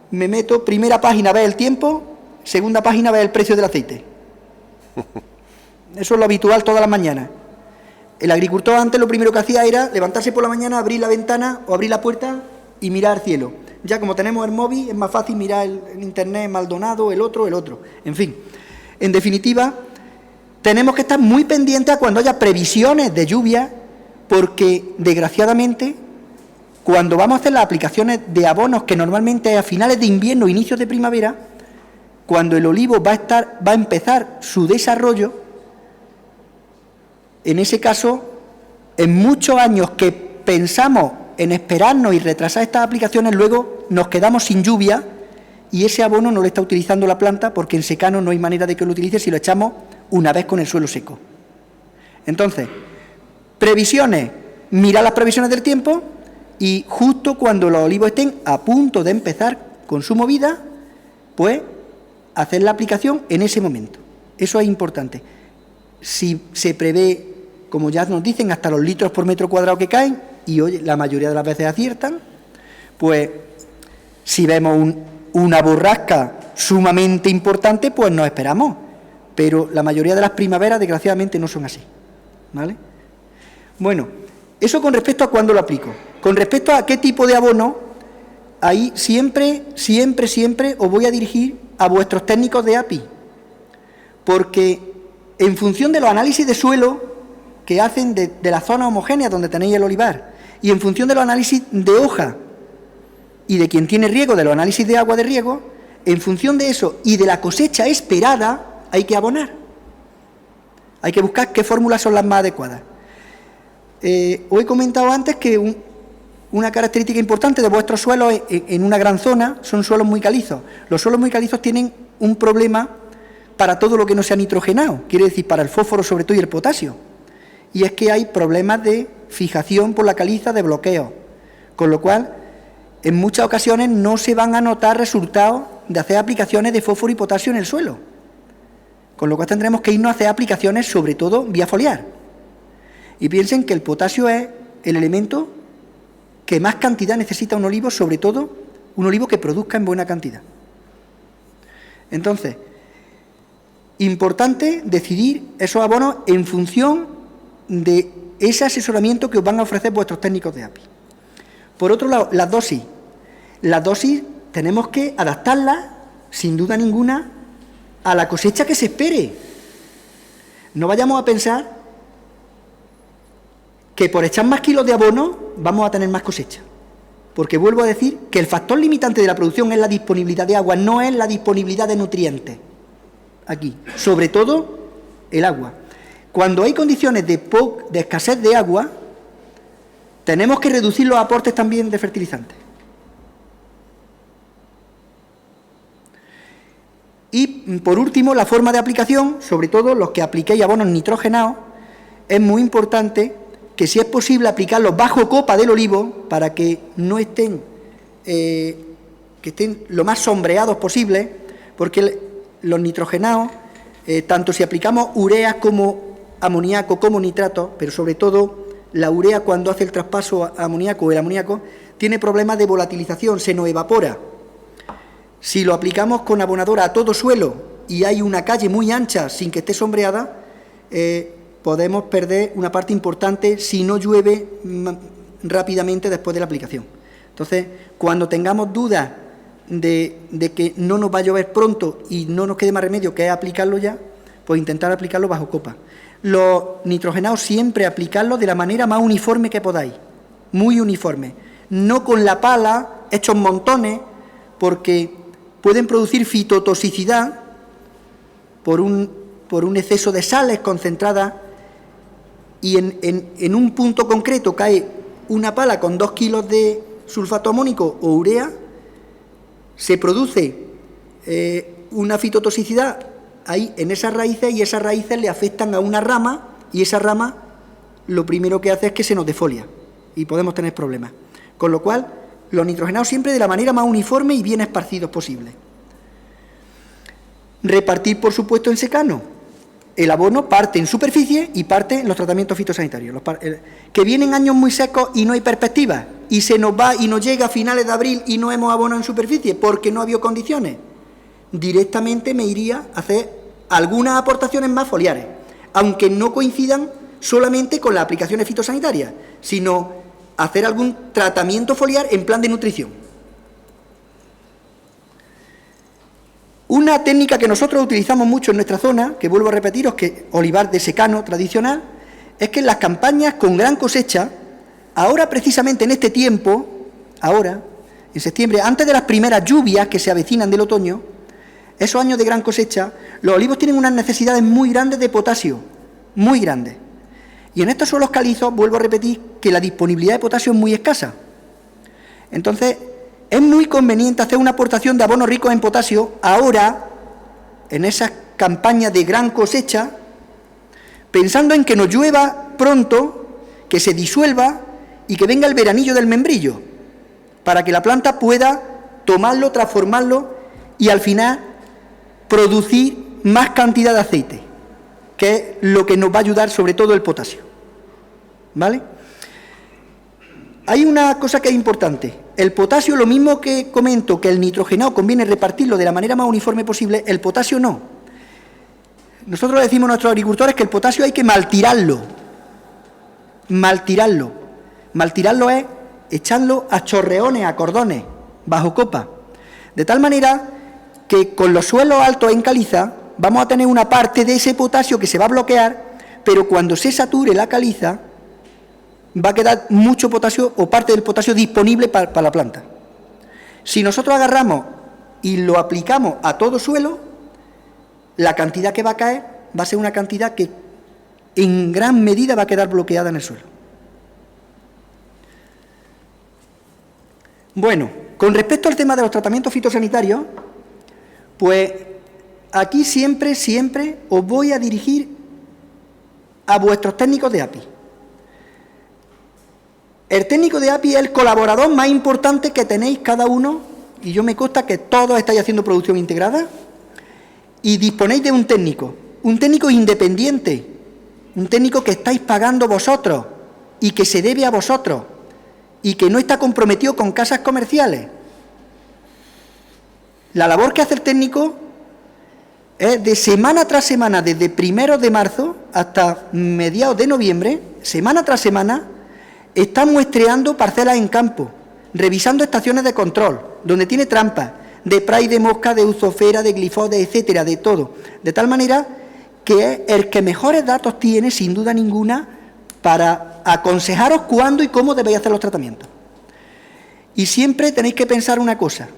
Me meto, primera página ve el tiempo, segunda página ve el precio del aceite. Eso es lo habitual todas las mañanas. El agricultor antes lo primero que hacía era levantarse por la mañana, abrir la ventana o abrir la puerta y mirar al cielo. Ya como tenemos el móvil es más fácil mirar el internet, Maldonado, el otro. En fin, en definitiva, tenemos que estar muy pendientes a cuando haya previsiones de lluvia, porque desgraciadamente cuando vamos a hacer las aplicaciones de abonos, que normalmente es a finales de invierno, inicios de primavera, cuando el olivo va a empezar su desarrollo, en ese caso, en muchos años que pensamos en esperarnos y retrasar estas aplicaciones, luego nos quedamos sin lluvia y ese abono no lo está utilizando la planta, porque en secano no hay manera de que lo utilice si lo echamos una vez con el suelo seco. Entonces, previsiones, mira las previsiones del tiempo, y justo cuando los olivos estén a punto de empezar con su movida, pues hacer la aplicación en ese momento. Eso es importante. Si se prevé, como ya nos dicen, hasta los litros por metro cuadrado que caen, y hoy la mayoría de las veces aciertan, pues si vemos una borrasca sumamente importante, pues nos esperamos. Pero la mayoría de las primaveras, desgraciadamente, no son así. ¿Vale? Bueno, eso con respecto a cuándo lo aplico. Con respecto a qué tipo de abono, ahí siempre os voy a dirigir a vuestros técnicos de API, porque en función de los análisis de suelo que hacen de la zona homogénea donde tenéis el olivar, y en función de los análisis de hoja y de quien tiene riego, de los análisis de agua de riego, en función de eso y de la cosecha esperada, hay que abonar. Hay que buscar qué fórmulas son las más adecuadas. Os he comentado antes que una característica importante de vuestros suelos en una gran zona son suelos muy calizos. Los suelos muy calizos tienen un problema para todo lo que no sea nitrogenado, quiere decir para el fósforo sobre todo y el potasio. Y es que hay problemas de fijación por la caliza, de bloqueo, con lo cual en muchas ocasiones no se van a notar resultados de hacer aplicaciones de fósforo y potasio en el suelo, con lo cual tendremos que irnos a hacer aplicaciones sobre todo vía foliar. Y piensen que el potasio es el elemento que más cantidad necesita un olivo, sobre todo un olivo que produzca en buena cantidad. Entonces, importante decidir esos abonos en función de ese asesoramiento que os van a ofrecer vuestros técnicos de API. Por otro lado, las dosis. Las dosis tenemos que adaptarlas, sin duda ninguna, a la cosecha que se espere. No vayamos a pensar que por echar más kilos de abono vamos a tener más cosecha. Porque vuelvo a decir que el factor limitante de la producción es la disponibilidad de agua, no es la disponibilidad de nutrientes. Aquí, sobre todo el agua. Cuando hay condiciones de escasez de agua, tenemos que reducir los aportes también de fertilizantes. Y, por último, la forma de aplicación, sobre todo los que apliquéis abonos nitrogenados, es muy importante que, si es posible, aplicarlos bajo copa del olivo para que no estén, que estén lo más sombreados posible, porque los nitrogenados, tanto si aplicamos urea como amoníaco como nitrato, pero sobre todo la urea cuando hace el traspaso a amoníaco o el amoníaco, tiene problemas de volatilización, se nos evapora. Si lo aplicamos con abonadora a todo suelo y hay una calle muy ancha sin que esté sombreada, podemos perder una parte importante si no llueve rápidamente después de la aplicación. Entonces, cuando tengamos dudas de que no nos va a llover pronto y no nos quede más remedio que aplicarlo ya, pues intentar aplicarlo bajo copa. Los nitrogenados siempre aplicarlos de la manera más uniforme que podáis, muy uniforme, no con la pala, hechos montones, porque pueden producir fitotoxicidad por un exceso de sales concentradas, y en un punto concreto cae una pala con 2 kilos de sulfato amónico o urea, se produce una fitotoxicidad ahí en esas raíces, y esas raíces le afectan a una rama, y esa rama lo primero que hace es que se nos defolia y podemos tener problemas. Con lo cual, los nitrogenados siempre de la manera más uniforme y bien esparcidos posible. Repartir, por supuesto, en secano. El abono parte en superficie y parte en los tratamientos fitosanitarios. Que vienen años muy secos y no hay perspectiva, y se nos va y nos llega a finales de abril y no hemos abonado en superficie porque no había condiciones. Directamente me iría a hacer algunas aportaciones más foliares, aunque no coincidan solamente con las aplicaciones fitosanitarias, sino hacer algún tratamiento foliar en plan de nutrición. Una técnica que nosotros utilizamos mucho en nuestra zona, que vuelvo a repetiros, que olivar de secano tradicional, es que en las campañas con gran cosecha, ahora precisamente en este tiempo, ahora, en septiembre, antes de las primeras lluvias que se avecinan del otoño, esos años de gran cosecha, los olivos tienen unas necesidades muy grandes de potasio, muy grandes. Y en estos suelos calizos, vuelvo a repetir, que la disponibilidad de potasio es muy escasa. Entonces, es muy conveniente hacer una aportación de abonos ricos en potasio ahora, en esas campañas de gran cosecha, pensando en que nos llueva pronto, que se disuelva y que venga el veranillo del membrillo, para que la planta pueda tomarlo, transformarlo y al final producir más cantidad de aceite, que es lo que nos va a ayudar sobre todo el potasio. ¿Vale? Hay una cosa que es importante. El potasio, lo mismo que comento que el nitrogenado conviene repartirlo de la manera más uniforme posible, el potasio no. Nosotros le decimos a nuestros agricultores que el potasio hay que maltirarlo. Maltirarlo. Maltirarlo es echarlo a chorreones, a cordones, bajo copa. De tal manera que con los suelos altos en caliza vamos a tener una parte de ese potasio que se va a bloquear, pero cuando se sature la caliza va a quedar mucho potasio o parte del potasio disponible para la planta. Si nosotros agarramos y lo aplicamos a todo suelo, la cantidad que va a caer va a ser una cantidad que en gran medida va a quedar bloqueada en el suelo. Bueno, con respecto al tema de los tratamientos fitosanitarios, pues aquí siempre os voy a dirigir a vuestros técnicos de API. El técnico de API es el colaborador más importante que tenéis cada uno, y yo me consta que todos estáis haciendo producción integrada y disponéis de un técnico independiente, un técnico que estáis pagando vosotros y que se debe a vosotros y que no está comprometido con casas comerciales. La labor que hace el técnico es de semana tras semana, desde 1 de marzo hasta mediados de noviembre, semana tras semana, está muestreando parcelas en campo, revisando estaciones de control, donde tiene trampas, de spray de mosca, de uzofera, de glifosato, etcétera, de todo. De tal manera que es el que mejores datos tiene, sin duda ninguna, para aconsejaros cuándo y cómo debéis hacer los tratamientos. Y siempre tenéis que pensar una cosa: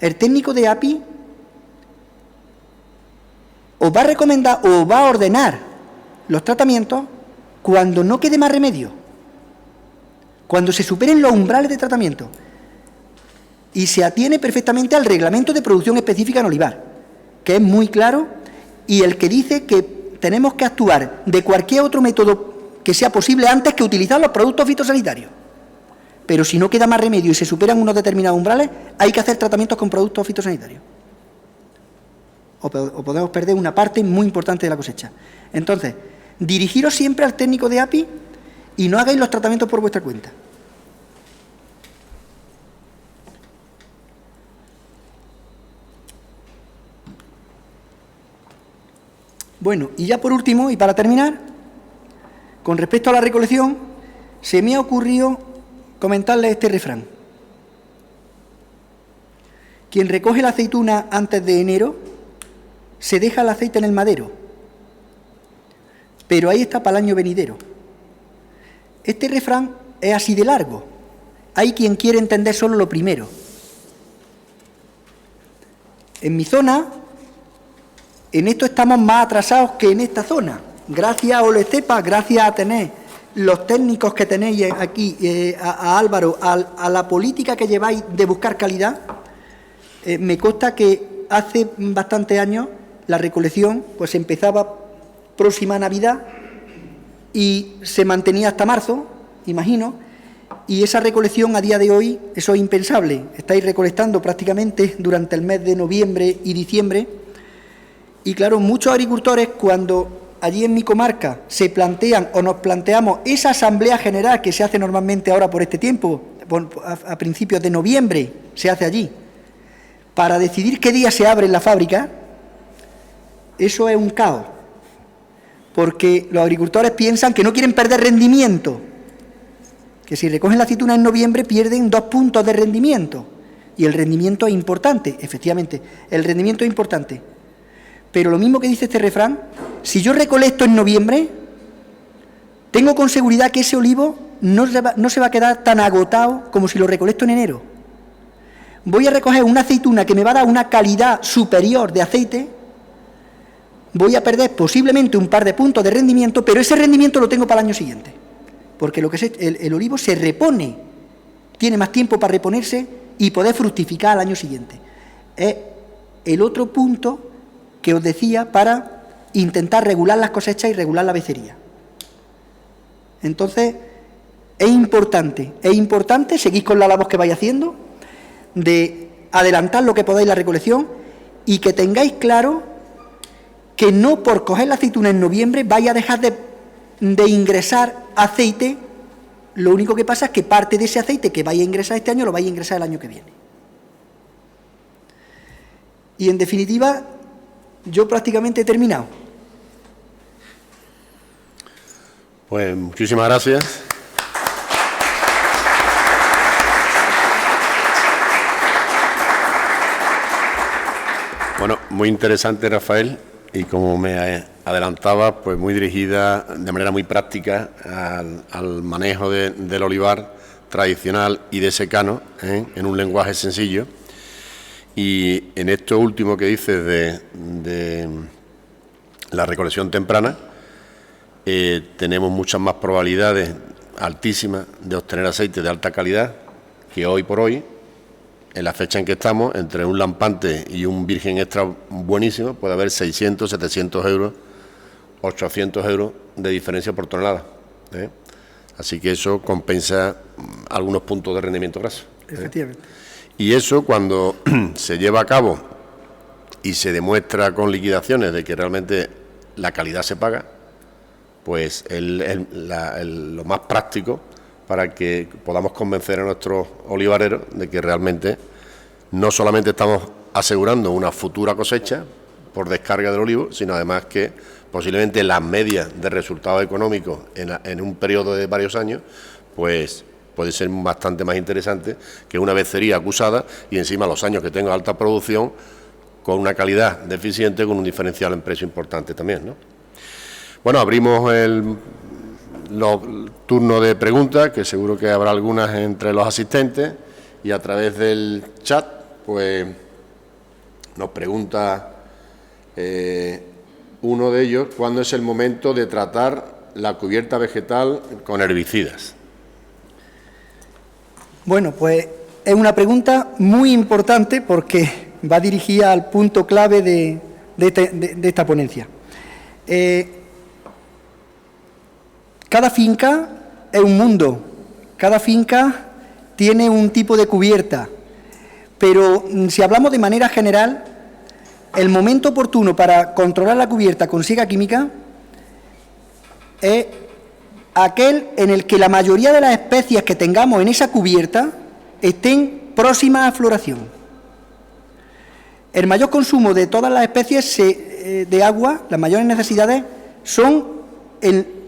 el técnico de API os va a recomendar o os va a ordenar los tratamientos cuando no quede más remedio, cuando se superen los umbrales de tratamiento y se atiene perfectamente al reglamento de producción específica en olivar, que es muy claro, y el que dice que tenemos que actuar de cualquier otro método que sea posible antes que utilizar los productos fitosanitarios. Pero si no queda más remedio y se superan unos determinados umbrales, hay que hacer tratamientos con productos fitosanitarios. O podemos perder una parte muy importante de la cosecha. Entonces, dirigiros siempre al técnico de API y no hagáis los tratamientos por vuestra cuenta. Bueno, y ya por último, y para terminar, con respecto a la recolección, se me ha ocurrido comentarles este refrán. Quien recoge la aceituna antes de enero, se deja el aceite en el madero, pero ahí está para el año venidero. Este refrán es así de largo. Hay quien quiere entender solo lo primero. En mi zona, en esto estamos más atrasados que en esta zona. Gracias a Oloestepa, gracias a tener los técnicos que tenéis aquí, a Álvaro, a la política que lleváis de buscar calidad, me consta que hace bastantes años la recolección pues empezaba próxima a Navidad y se mantenía hasta marzo, imagino, y esa recolección a día de hoy, eso es impensable. Estáis recolectando prácticamente durante el mes de noviembre y diciembre. Y claro, muchos agricultores, cuando allí en mi comarca se plantean o nos planteamos esa asamblea general que se hace normalmente ahora por este tiempo, a principios de noviembre se hace allí, para decidir qué día se abre la fábrica, eso es un caos, porque los agricultores piensan que no quieren perder rendimiento, que si recogen la aceituna en noviembre pierden 2 puntos de rendimiento, y el rendimiento es importante, efectivamente, el rendimiento es importante. Pero lo mismo que dice este refrán, si yo recolecto en noviembre, tengo con seguridad que ese olivo no se va a quedar tan agotado como si lo recolecto en enero. Voy a recoger una aceituna que me va a dar una calidad superior de aceite, voy a perder posiblemente un par de puntos de rendimiento, pero ese rendimiento lo tengo para el año siguiente, porque lo que es el olivo se repone, tiene más tiempo para reponerse y poder fructificar al año siguiente. Es el otro punto que os decía para intentar regular las cosechas y regular la becería. Entonces, es importante, seguís con la labor que vais haciendo, de adelantar lo que podáis la recolección y que tengáis claro que no por coger la aceituna en noviembre vais a dejar de ingresar aceite. Lo único que pasa es que parte de ese aceite que vais a ingresar este año lo vais a ingresar el año que viene. Y en definitiva, yo prácticamente he terminado. Pues muchísimas gracias. Bueno, muy interesante, Rafael, y como me adelantaba, pues muy dirigida de manera muy práctica al manejo del olivar tradicional y de secano, en un lenguaje sencillo. Y en esto último que dices de la recolección temprana, tenemos muchas más probabilidades altísimas de obtener aceite de alta calidad que hoy por hoy, en la fecha en que estamos, entre un lampante y un virgen extra buenísimo, puede haber 600, 700 euros, 800 euros de diferencia por tonelada. Así que eso compensa algunos puntos de rendimiento graso. Efectivamente. Y eso, cuando se lleva a cabo y se demuestra con liquidaciones de que realmente la calidad se paga, pues lo más práctico para que podamos convencer a nuestros olivareros de que realmente no solamente estamos asegurando una futura cosecha por descarga del olivo, sino además que posiblemente las medias de resultados económicos en un periodo de varios años, pues puede ser bastante más interesante que una becería acusada y encima los años que tenga alta producción con una calidad deficiente, con un diferencial en precio importante también, ¿no? Bueno, abrimos los turnos de preguntas, que seguro que habrá algunas entre los asistentes, y a través del chat, pues nos pregunta uno de ellos, ¿cuándo es el momento de tratar la cubierta vegetal con herbicidas? Bueno, pues es una pregunta muy importante porque va dirigida al punto clave de esta ponencia. Cada finca es un mundo, cada finca tiene un tipo de cubierta, pero si hablamos de manera general, el momento oportuno para controlar la cubierta con siega química es aquel en el que la mayoría de las especies que tengamos en esa cubierta estén próximas a floración. El mayor consumo de todas las especies de agua, las mayores necesidades, son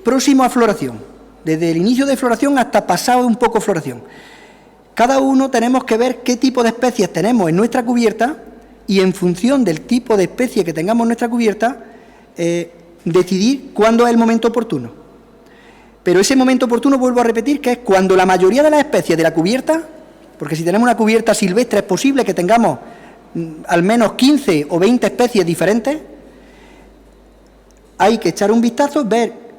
próximos a floración, desde el inicio de floración hasta pasado un poco floración. Cada uno tenemos que ver qué tipo de especies tenemos en nuestra cubierta y en función del tipo de especie que tengamos en nuestra cubierta, decidir cuándo es el momento oportuno. Pero ese momento oportuno, vuelvo a repetir, que es cuando la mayoría de las especies de la cubierta, porque si tenemos una cubierta silvestre es posible que tengamos al menos 15 o 20 especies diferentes, hay que echar un vistazo, ver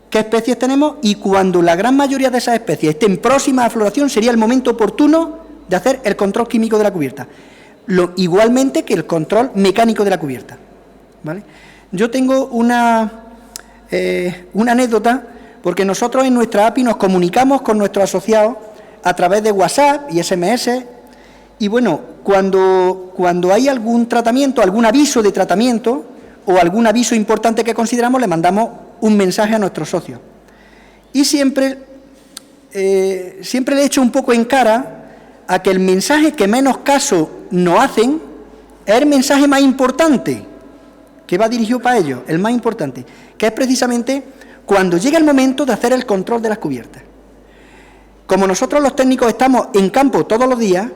qué especies tenemos y cuando la gran mayoría de esas especies estén próximas a floración sería el momento oportuno de hacer el control químico de la cubierta. Igualmente que el control mecánico de la cubierta, ¿vale? Yo tengo una anécdota, porque nosotros en nuestra API nos comunicamos con nuestros asociados a través de WhatsApp y SMS, y bueno, cuando hay algún tratamiento, algún aviso de tratamiento o algún aviso importante que consideramos, le mandamos un mensaje a nuestros socios. Y siempre le echo un poco en cara a que el mensaje que menos caso nos hacen es el mensaje más importante, que va dirigido para ellos, el más importante, que es precisamente cuando llega el momento de hacer el control de las cubiertas. Como nosotros los técnicos estamos en campo todos los días,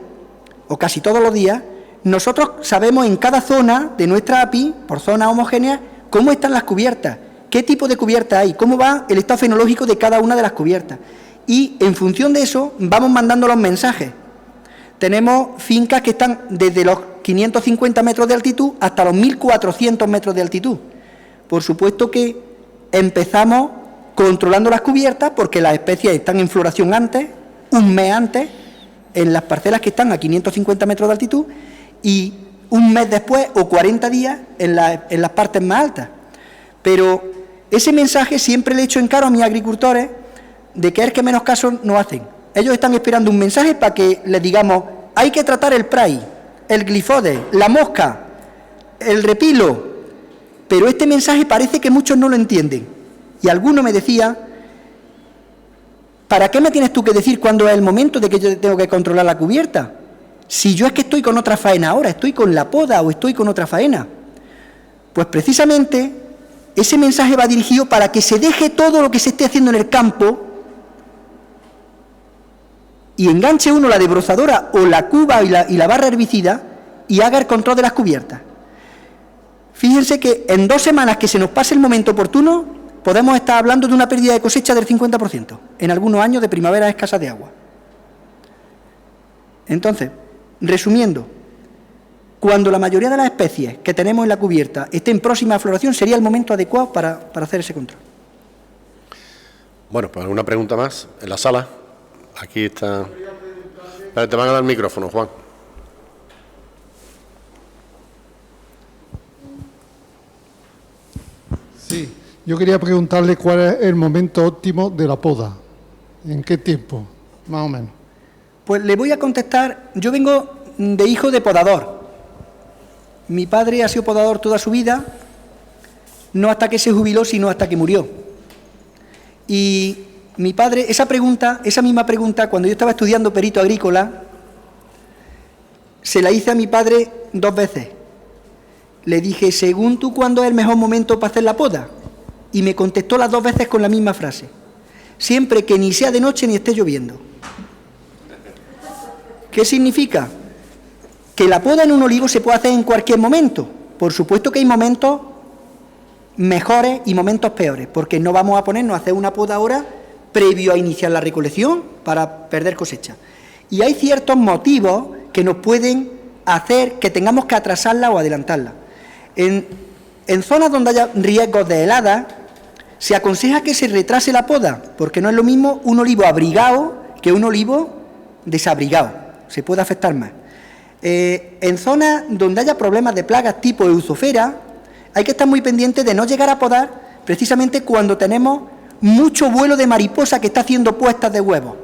o casi todos los días, nosotros sabemos en cada zona de nuestra API, por zona homogénea, cómo están las cubiertas, qué tipo de cubierta hay, cómo va el estado fenológico de cada una de las cubiertas. Y en función de eso vamos mandando los mensajes. Tenemos fincas que están desde los 550 metros de altitud hasta los 1.400 metros de altitud. Por supuesto que empezamos controlando las cubiertas porque las especies están en floración antes, un mes antes, en las parcelas que están a 550 metros de altitud y un mes después o 40 días en las partes más altas. Pero ese mensaje siempre le echo en cara a mis agricultores de que es el que menos caso nos hacen. Ellos están esperando un mensaje para que les digamos, hay que tratar el PRAI, el glifode, la mosca, el repilo, pero este mensaje parece que muchos no lo entienden. Y alguno me decía, ¿para qué me tienes tú que decir cuándo es el momento de que yo tengo que controlar la cubierta? Si yo es que estoy con otra faena ahora, estoy con la poda o estoy con otra faena. Pues precisamente ese mensaje va dirigido para que se deje todo lo que se esté haciendo en el campo y enganche uno la desbrozadora o la cuba y la barra herbicida y haga el control de las cubiertas. Fíjense que en 2 semanas que se nos pase el momento oportuno, podemos estar hablando de una pérdida de cosecha del 50%, en algunos años de primavera escasa de agua. Entonces, resumiendo, cuando la mayoría de las especies que tenemos en la cubierta estén próximas a floración, sería el momento adecuado para hacer ese control. Bueno, pues alguna pregunta más en la sala. Aquí está. Vale, te van a dar el micrófono, Juan. Sí, yo quería preguntarle cuál es el momento óptimo de la poda. ¿En qué tiempo, más o menos? Pues le voy a contestar. Yo vengo de hijo de podador. Mi padre ha sido podador toda su vida, no hasta que se jubiló, sino hasta que murió. Y mi padre, esa misma pregunta, cuando yo estaba estudiando perito agrícola, se la hice a mi padre 2 veces. Le dije, según tú, ¿cuándo es el mejor momento para hacer la poda? Y me contestó las 2 veces con la misma frase. Siempre que ni sea de noche ni esté lloviendo. ¿Qué significa? Que la poda en un olivo se puede hacer en cualquier momento. Por supuesto que hay momentos mejores y momentos peores, porque no vamos a ponernos a hacer una poda ahora previo a iniciar la recolección para perder cosecha. Y hay ciertos motivos que nos pueden hacer que tengamos que atrasarla o adelantarla. En zonas donde haya riesgos de heladas, se aconseja que se retrase la poda, porque no es lo mismo un olivo abrigado que un olivo desabrigado, se puede afectar más. En zonas donde haya problemas de plagas tipo euzofera, hay que estar muy pendiente de no llegar a podar precisamente cuando tenemos mucho vuelo de mariposa que está haciendo puestas de huevos.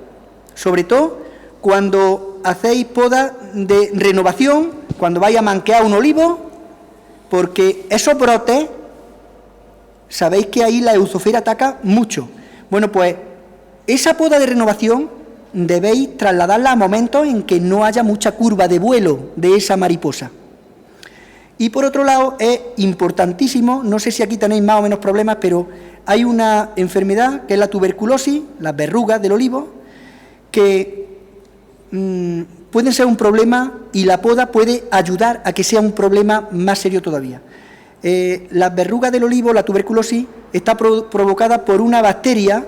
Sobre todo cuando hacéis poda de renovación, cuando vais a manquear un olivo, porque esos brotes, sabéis que ahí la euzofera ataca mucho. Bueno, pues esa poda de renovación debéis trasladarla a momentos en que no haya mucha curva de vuelo de esa mariposa. Y por otro lado, es importantísimo, no sé si aquí tenéis más o menos problemas, pero hay una enfermedad que es la tuberculosis, las verrugas del olivo, que pueden ser un problema y la poda puede ayudar a que sea un problema más serio todavía. Las verrugas del olivo, la tuberculosis, está provocada por una bacteria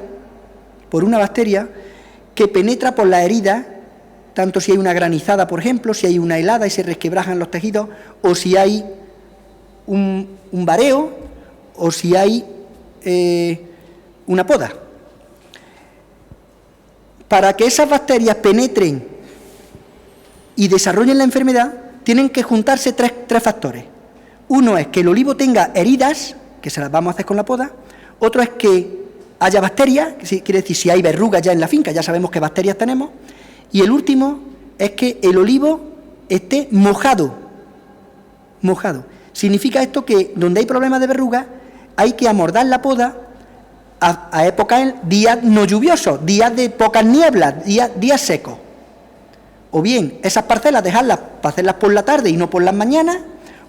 que penetra por la herida, tanto si hay una granizada, por ejemplo, si hay una helada y se resquebrajan los tejidos, o si hay un vareo, o si hay una poda. Para que esas bacterias penetren y desarrollen la enfermedad, tienen que juntarse tres factores. Uno es que el olivo tenga heridas, que se las vamos a hacer con la poda. Otro es que haya bacterias, quiere decir, si hay verrugas ya en la finca, ya sabemos qué bacterias tenemos. Y el último es que el olivo esté mojado. Mojado. Significa esto que donde hay problemas de verrugas hay que amordar la poda a épocas, días no lluviosos, días de pocas nieblas, días secos. O bien esas parcelas dejarlas para hacerlas por la tarde y no por las mañanas,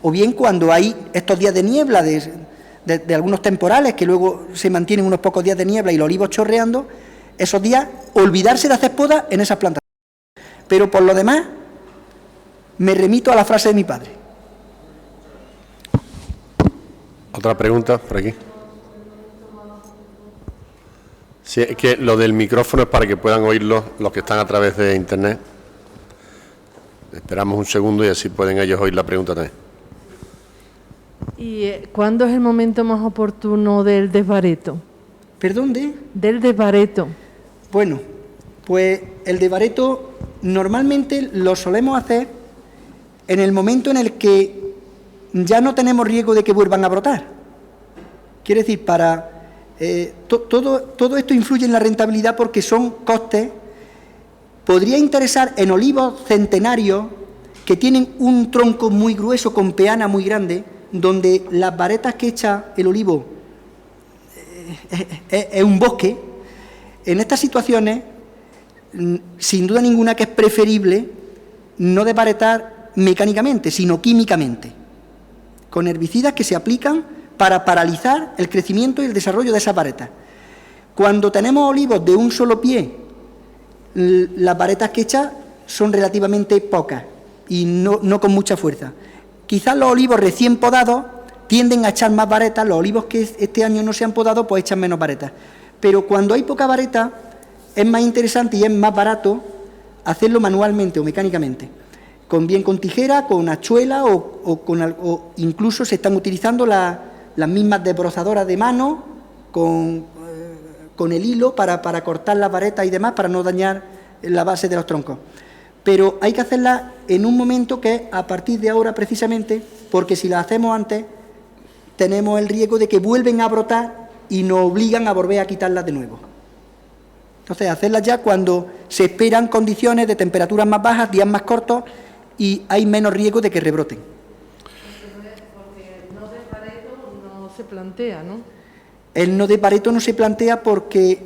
o bien cuando hay estos días de niebla, de algunos temporales que luego se mantienen unos pocos días de niebla y los olivos chorreando, esos días olvidarse de hacer poda en esas plantas. Pero por lo demás, me remito a la frase de mi padre. ¿Otra pregunta por aquí? Sí, es que lo del micrófono es para que puedan oírlo los que están a través de internet. Esperamos un segundo y así pueden ellos oír la pregunta también. ¿Y cuándo es el momento más oportuno del desbareto? ¿Perdón, Del desbareto. Bueno, pues el desbareto normalmente lo solemos hacer en el momento en el que ya no tenemos riesgo de que vuelvan a brotar. Quiere decir, todo esto influye en la rentabilidad porque son costes. Podría interesar en olivos centenarios que tienen un tronco muy grueso con peana muy grande, donde las varetas que echa el olivo es un bosque. En estas situaciones, sin duda ninguna que es preferible no desvaretar mecánicamente, sino químicamente, con herbicidas que se aplican para paralizar el crecimiento y el desarrollo de esas varetas. Cuando tenemos olivos de un solo pie, las varetas que echa son relativamente pocas y no con mucha fuerza. Quizás los olivos recién podados tienden a echar más varetas. Los olivos que este año no se han podado, pues echan menos varetas. Pero cuando hay poca vareta, es más interesante y es más barato hacerlo manualmente o mecánicamente. Bien con tijera, con hachuela o incluso se están utilizando las mismas desbrozadoras de mano con el hilo para cortar las varetas y demás, para no dañar la base de los troncos. Pero hay que hacerla en un momento que es a partir de ahora precisamente, porque si la hacemos antes tenemos el riesgo de que vuelven a brotar y nos obligan a volver a quitarlas de nuevo. Entonces, hacerlas ya cuando se esperan condiciones de temperaturas más bajas, días más cortos y hay menos riesgo de que rebroten. Porque el no de Pareto no se plantea, ¿no? El no de Pareto no se plantea porque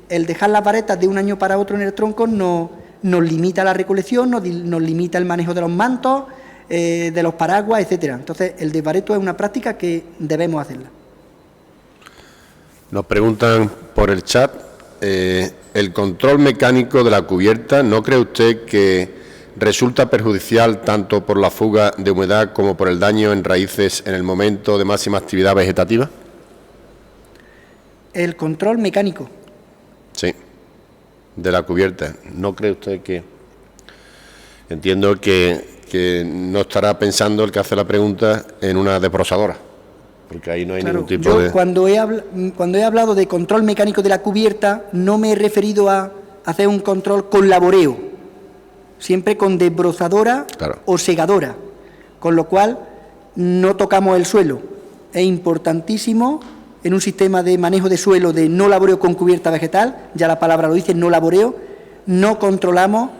el dejar las varetas de un año para otro en el tronco nos limita la recolección, nos limita el manejo de los mantos, de los paraguas, etcétera. Entonces, el de Pareto es una práctica que debemos hacerla. Nos preguntan por el chat, el control mecánico de la cubierta, ¿no cree usted que resulta perjudicial tanto por la fuga de humedad como por el daño en raíces en el momento de máxima actividad vegetativa? El control mecánico. Sí, de la cubierta. ¿No cree usted que...? Entiendo que no estará pensando el que hace la pregunta en una desbrosadora, porque ahí no hay ningún tipo de... Cuando he hablado de control mecánico de la cubierta, no me he referido a hacer un control con laboreo, siempre con desbrozadora o segadora, con lo cual no tocamos el suelo. Es importantísimo en un sistema de manejo de suelo de no laboreo con cubierta vegetal, ya la palabra lo dice, no laboreo, no controlamos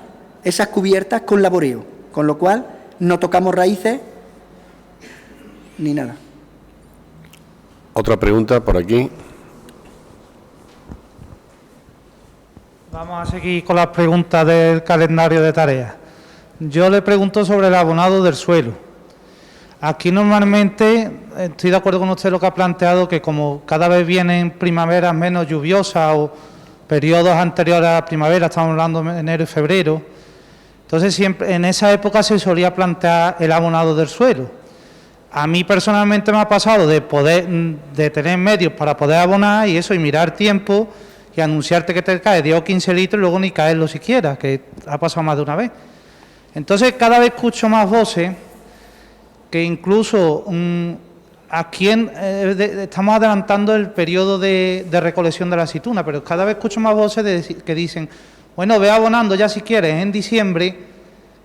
esas cubiertas con laboreo, con lo cual no tocamos raíces ni nada. Otra pregunta por aquí. Vamos a seguir con las preguntas del calendario de tareas. Yo le pregunto sobre el abonado del suelo. Aquí normalmente, estoy de acuerdo con usted lo que ha planteado, que como cada vez vienen primaveras menos lluviosas o periodos anteriores a la primavera, estamos hablando de enero y febrero, entonces siempre en esa época se solía plantear el abonado del suelo. A mí personalmente me ha pasado de tener medios para poder abonar y eso, y mirar tiempo y anunciarte que te cae 10 o 15 litros y luego ni caerlo siquiera, que ha pasado más de una vez. Entonces cada vez escucho más voces que incluso aquí estamos adelantando el periodo de recolección de la aceituna, pero cada vez escucho más voces que dicen, bueno, ve abonando ya si quieres en diciembre,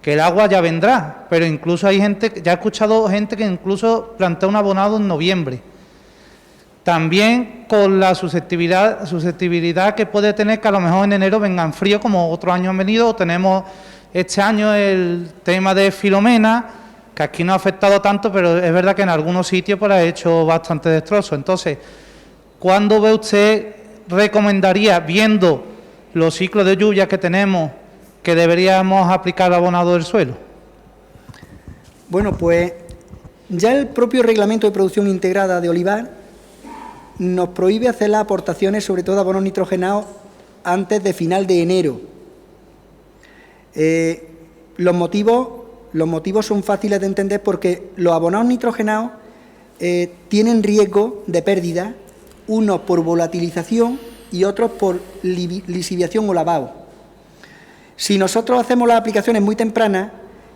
que el agua ya vendrá, pero incluso hay gente, ya he escuchado gente que incluso plantea un abonado en noviembre. También con la susceptibilidad que puede tener que a lo mejor en enero vengan fríos como otros años han venido, o tenemos este año el tema de Filomena, que aquí no ha afectado tanto, pero es verdad que en algunos sitios pues ha hecho bastante destrozo. Entonces, ¿cuándo ve usted, recomendaría, viendo los ciclos de lluvia que tenemos, que deberíamos aplicar el abonado del suelo? Bueno, pues ya el propio Reglamento de Producción Integrada de Olivar nos prohíbe hacer las aportaciones, sobre todo abonos nitrogenados, antes de final de enero. Los motivos son fáciles de entender porque los abonados nitrogenados tienen riesgo de pérdida, unos por volatilización y otros por lisiviación o lavado. Si nosotros hacemos las aplicaciones muy tempranas,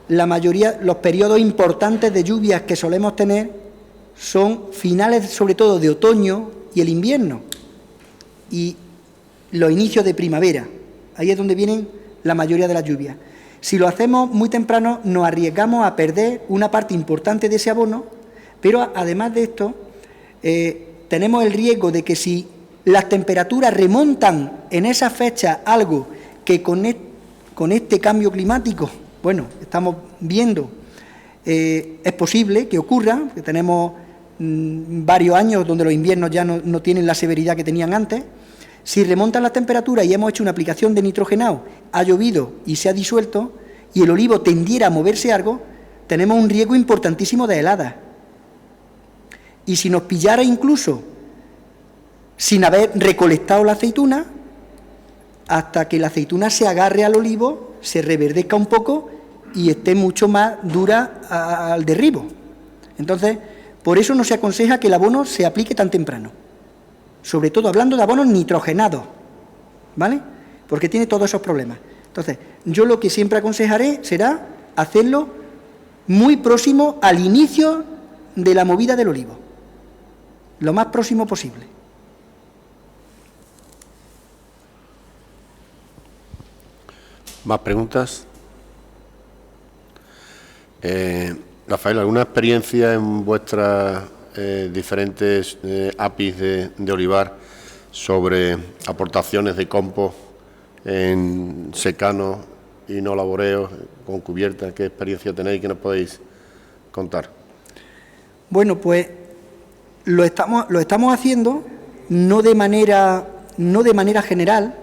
la mayoría, los periodos importantes de lluvias que solemos tener son finales, sobre todo de otoño y el invierno, y los inicios de primavera. Ahí es donde vienen la mayoría de las lluvias. Si lo hacemos muy temprano, nos arriesgamos a perder una parte importante de ese abono, pero además de esto, tenemos el riesgo de que si las temperaturas remontan en esa fecha algo que con este cambio climático, bueno, estamos viendo, es posible que ocurra, que tenemos varios años donde los inviernos ya no tienen la severidad que tenían antes. Si remontan las temperaturas y hemos hecho una aplicación de nitrogenado, ha llovido y se ha disuelto, y el olivo tendiera a moverse algo, tenemos un riesgo importantísimo de heladas. Y si nos pillara incluso sin haber recolectado la aceituna, hasta que la aceituna se agarre al olivo, se reverdezca un poco y esté mucho más dura al derribo. Entonces, Por eso no se aconseja que el abono se aplique tan temprano, sobre todo hablando de abonos nitrogenados, ¿vale? Porque tiene todos esos problemas. Entonces, yo lo que siempre aconsejaré será hacerlo muy próximo al inicio de la movida del olivo, lo más próximo posible. ¿Más preguntas? Rafael, ¿alguna experiencia en vuestras diferentes APIs de olivar sobre aportaciones de compost en secano y no laboreos, con cubierta? ¿Qué experiencia tenéis que nos podéis contar? Bueno, pues lo estamos haciendo no de manera general,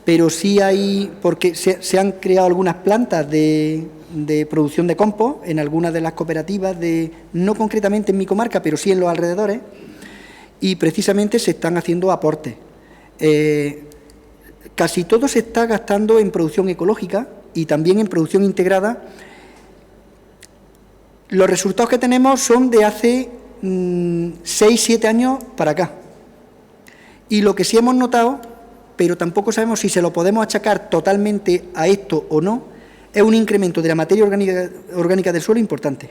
pero sí hay, porque se han creado algunas plantas de producción de compost en algunas de las cooperativas, no concretamente en mi comarca, pero sí en los alrededores, y precisamente se están haciendo aportes. Casi todo se está gastando en producción ecológica y también en producción integrada. Los resultados que tenemos son de hace 6-7 años para acá. Y lo que sí hemos notado, pero tampoco sabemos si se lo podemos achacar totalmente a esto o no, es un incremento de la materia orgánica del suelo importante.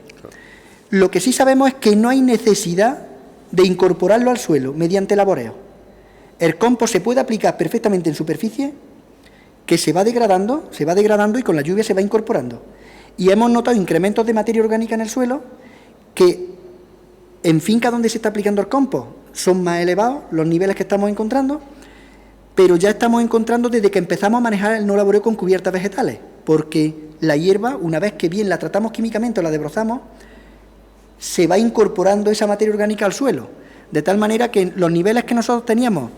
Lo que sí sabemos es que no hay necesidad de incorporarlo al suelo mediante laboreo. El compost se puede aplicar perfectamente en superficie, que se va degradando y con la lluvia se va incorporando. Y hemos notado incrementos de materia orgánica en el suelo que en fincas donde se está aplicando el compost son más elevados los niveles que estamos encontrando, pero ya estamos encontrando desde que empezamos a manejar el no laboreo con cubiertas vegetales, porque la hierba, una vez que bien la tratamos químicamente o la desbrozamos, se va incorporando esa materia orgánica al suelo, de tal manera que los niveles que nosotros teníamos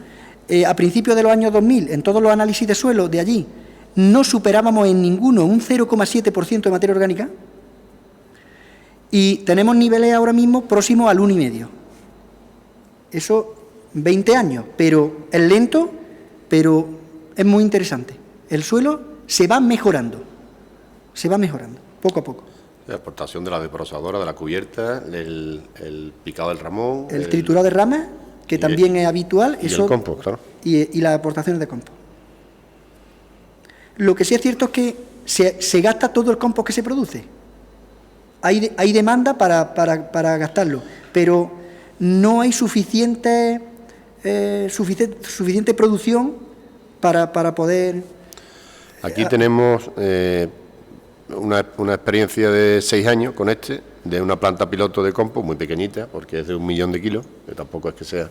a principios de los años 2000, en todos los análisis de suelo de allí, no superábamos en ninguno un 0,7% de materia orgánica, y tenemos niveles ahora mismo próximos al 1,5%. Eso, 20 años, pero es lento, pero es muy interesante. El suelo se va mejorando, poco a poco. La aportación de la desbrozadora, de la cubierta, el picado del ramón... El triturado de ramas, que también es habitual. Y el compost, claro. Y las aportaciones de compost. Lo que sí es cierto es que se gasta todo el compost que se produce. Hay demanda para gastarlo, pero no hay suficiente producción para poder... Aquí tenemos una experiencia de 6 años con de una planta piloto de compost muy pequeñita, porque es de 1 millón de kilos, que tampoco es que sea.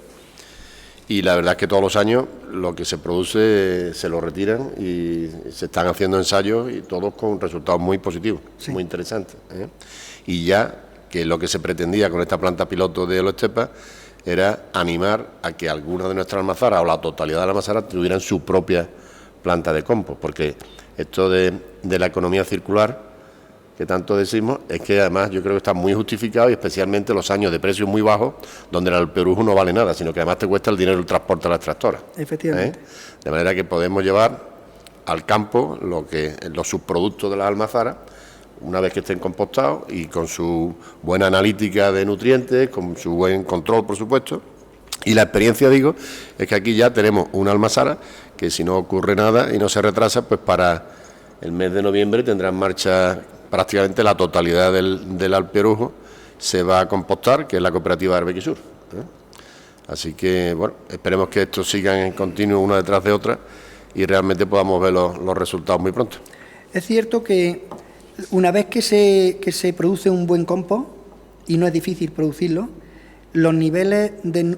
Y la verdad es que todos los años lo que se produce se lo retiran y se están haciendo ensayos y todos con resultados muy positivos, sí, muy interesantes, ¿eh? Y ya que lo que se pretendía con esta planta piloto de Oloestepa era animar a que algunas de nuestras almazaras o la totalidad de las almazaras tuvieran su propia planta de compost, porque esto de la economía circular que tanto decimos, es que además yo creo que está muy justificado, y especialmente los años de precios muy bajos, donde el alperujo no vale nada, sino que además te cuesta el dinero el transporte a la extractora. Efectivamente. De manera que podemos llevar al campo los subproductos de las almazaras, una vez que estén compostados y con su buena analítica de nutrientes, con su buen control, por supuesto. Y la experiencia, digo, es que aquí ya tenemos una almazara que, si no ocurre nada y no se retrasa, pues para el mes de noviembre tendrá en marcha prácticamente la totalidad del alperujo, se va a compostar, que es la cooperativa Arbequisur, ¿eh? Así que, bueno, esperemos que estos sigan en continuo una detrás de otra y realmente podamos ver los resultados muy pronto. Es cierto que una vez que se produce un buen compost, y no es difícil producirlo, los niveles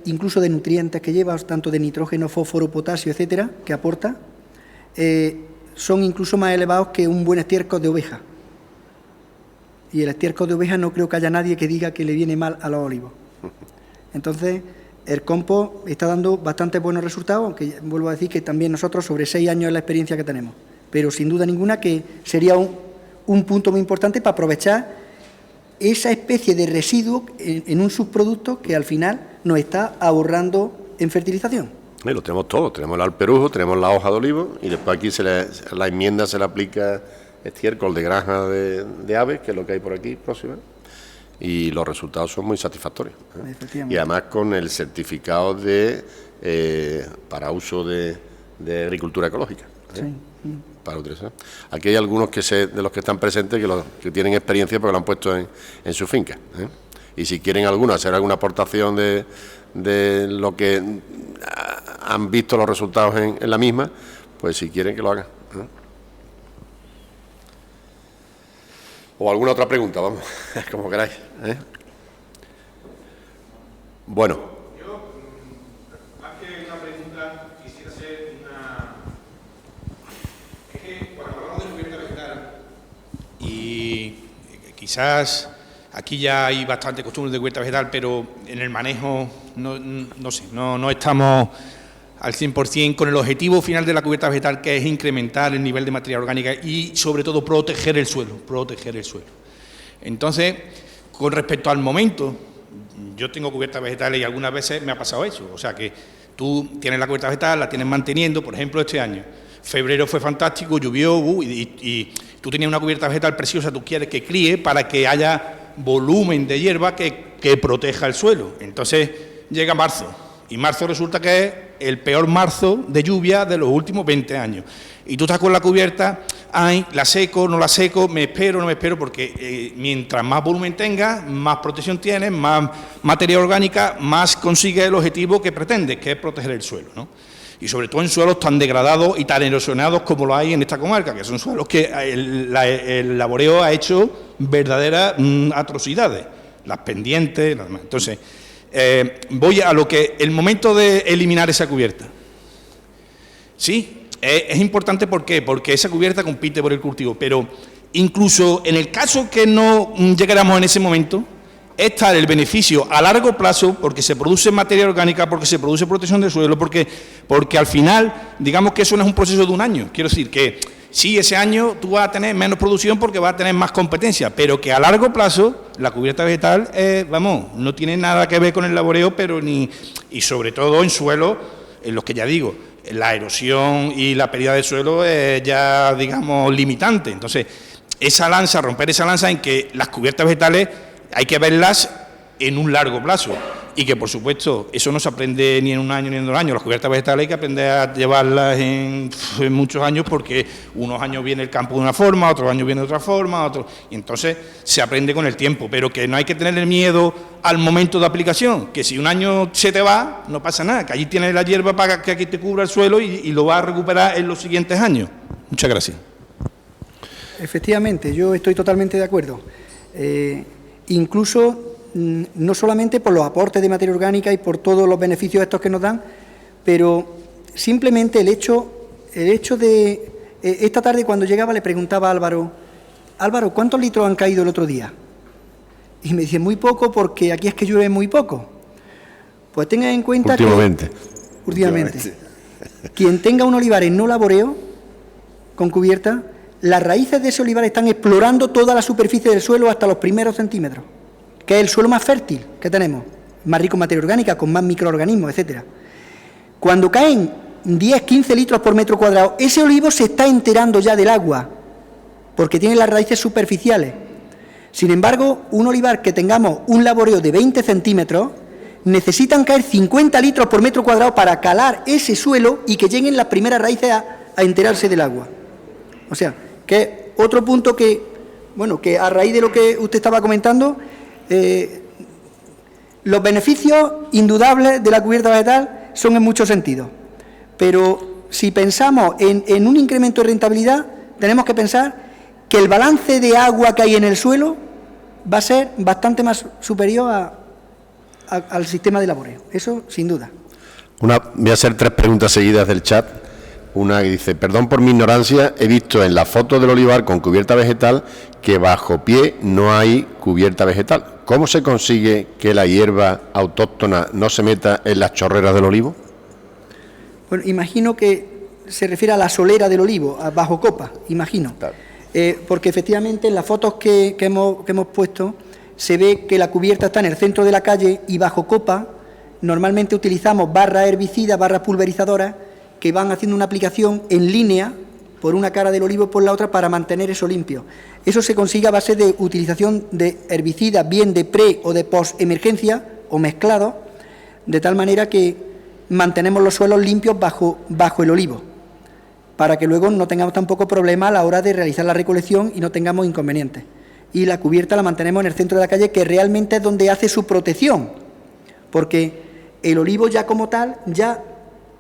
incluso de nutrientes que lleva, tanto de nitrógeno, fósforo, potasio, etcétera, que aporta, son incluso más elevados que un buen estiércol de oveja. Y el estiércol de oveja no creo que haya nadie que diga que le viene mal a los olivos. Entonces, el compost está dando bastante buenos resultados, aunque vuelvo a decir que también nosotros sobre 6 años es la experiencia que tenemos. Pero sin duda ninguna que sería un punto muy importante para aprovechar esa especie de residuo en un subproducto que al final nos está ahorrando en fertilización. Lo tenemos todo, tenemos el alperujo, tenemos la hoja de olivo, y después aquí la enmienda se le aplica estiércol de granja de aves, que es lo que hay por aquí próxima, y los resultados son muy satisfactorios, ¿eh? Efectivamente. Y además con el certificado para uso de agricultura ecológica, ¿eh? Sí. Para utilizar. Aquí hay algunos de los que están presentes que tienen experiencia porque lo han puesto en su finca, ¿eh? Y si quieren algunos hacer alguna aportación de lo que han visto los resultados en la misma, pues si quieren que lo hagan, ¿eh? O alguna otra pregunta, vamos, como queráis, ¿eh? Bueno. Yo, más que una pregunta, quisiera hacer una... Es que cuando hablamos de cubierta vegetal, y quizás aquí ya hay bastante costumbre de cubierta vegetal, pero en el manejo no estamos al 100% con el objetivo final de la cubierta vegetal, que es incrementar el nivel de materia orgánica y, sobre todo, proteger el suelo. Entonces, con respecto al momento, yo tengo cubiertas vegetales y algunas veces me ha pasado eso. O sea, que tú tienes la cubierta vegetal, la tienes manteniendo, por ejemplo, este año. Febrero fue fantástico, llovió y tú tenías una cubierta vegetal preciosa, tú quieres que críe para que haya volumen de hierba que proteja el suelo. Entonces, llega marzo. Y marzo resulta que es el peor marzo de lluvia de los últimos 20 años. Y tú estás con la cubierta, ay, la seco, no la seco, me espero, no me espero, porque mientras más volumen tengas, más protección tienes, más materia orgánica, más consigues el objetivo que pretendes, que es proteger el suelo, ¿no? Y sobre todo en suelos tan degradados y tan erosionados como lo hay en esta comarca, que son suelos que el laboreo ha hecho verdaderas atrocidades, las pendientes, las demás. Entonces, voy a lo que el momento de eliminar esa cubierta. Sí, es importante, ¿por qué? Porque esa cubierta compite por el cultivo, pero incluso en el caso que no llegáramos en ese momento, está el beneficio a largo plazo, porque se produce materia orgánica, porque se produce protección del suelo, porque al final, digamos que eso no es un proceso de un año. Quiero decir que sí, ese año tú vas a tener menos producción porque vas a tener más competencia, pero que a largo plazo la cubierta vegetal, no tiene nada que ver con el laboreo, y sobre todo en suelos en los que ya digo, la erosión y la pérdida de suelo es ya, digamos, limitante. Entonces, romper esa lanza en que las cubiertas vegetales hay que verlas en un largo plazo, y que, por supuesto, eso no se aprende ni en un año ni en 2 años. Las cubiertas vegetales hay que aprender a llevarlas en muchos años, porque unos años viene el campo de una forma, otros años viene de otra forma, y entonces se aprende con el tiempo, pero que no hay que tenerle miedo al momento de aplicación, que si un año se te va, no pasa nada, que allí tienes la hierba para que aquí te cubra el suelo y lo vas a recuperar en los siguientes años. Muchas gracias. Efectivamente, yo estoy totalmente de acuerdo. Incluso no solamente por los aportes de materia orgánica y por todos los beneficios estos que nos dan, pero simplemente el hecho de... esta tarde cuando llegaba le preguntaba a Álvaro, ¿cuántos litros han caído el otro día? Y me dice, muy poco, porque aquí es que llueve muy poco. Pues tengan en cuenta Últimamente. Quien tenga un olivar en no laboreo, con cubierta, las raíces de ese olivar están explorando toda la superficie del suelo hasta los primeros centímetros, que es el suelo más fértil que tenemos, más rico en materia orgánica, con más microorganismos, etcétera. Cuando caen 10, 15 litros por metro cuadrado, ese olivo se está enterando ya del agua, porque tiene las raíces superficiales. Sin embargo, un olivar que tengamos un laboreo de 20 centímetros, necesitan caer 50 litros por metro cuadrado para calar ese suelo y que lleguen las primeras raíces a enterarse del agua. O sea, que otro punto que a raíz de lo que usted estaba comentando, los beneficios indudables de la cubierta vegetal son en muchos sentidos, pero si pensamos en un incremento de rentabilidad, tenemos que pensar que el balance de agua que hay en el suelo va a ser bastante más superior al sistema de laboreo, eso sin duda. Voy a hacer 3 preguntas seguidas del chat. Una que dice, perdón por mi ignorancia, he visto en la foto del olivar con cubierta vegetal que bajo pie no hay cubierta vegetal. ¿Cómo se consigue que la hierba autóctona no se meta en las chorreras del olivo? Bueno, imagino que se refiere a la solera del olivo, a bajo copa, imagino. Claro. Porque efectivamente en las fotos que hemos puesto se ve que la cubierta está en el centro de la calle y bajo copa normalmente utilizamos barras herbicidas, barras pulverizadoras, que van haciendo una aplicación en línea por una cara del olivo y por la otra para mantener eso limpio. Eso se consigue a base de utilización de herbicidas, bien de pre o de post-emergencia o mezclados, de tal manera que mantenemos los suelos limpios bajo el olivo, para que luego no tengamos tampoco problema a la hora de realizar la recolección y no tengamos inconvenientes. Y la cubierta la mantenemos en el centro de la calle, que realmente es donde hace su protección, porque el olivo ya como tal ya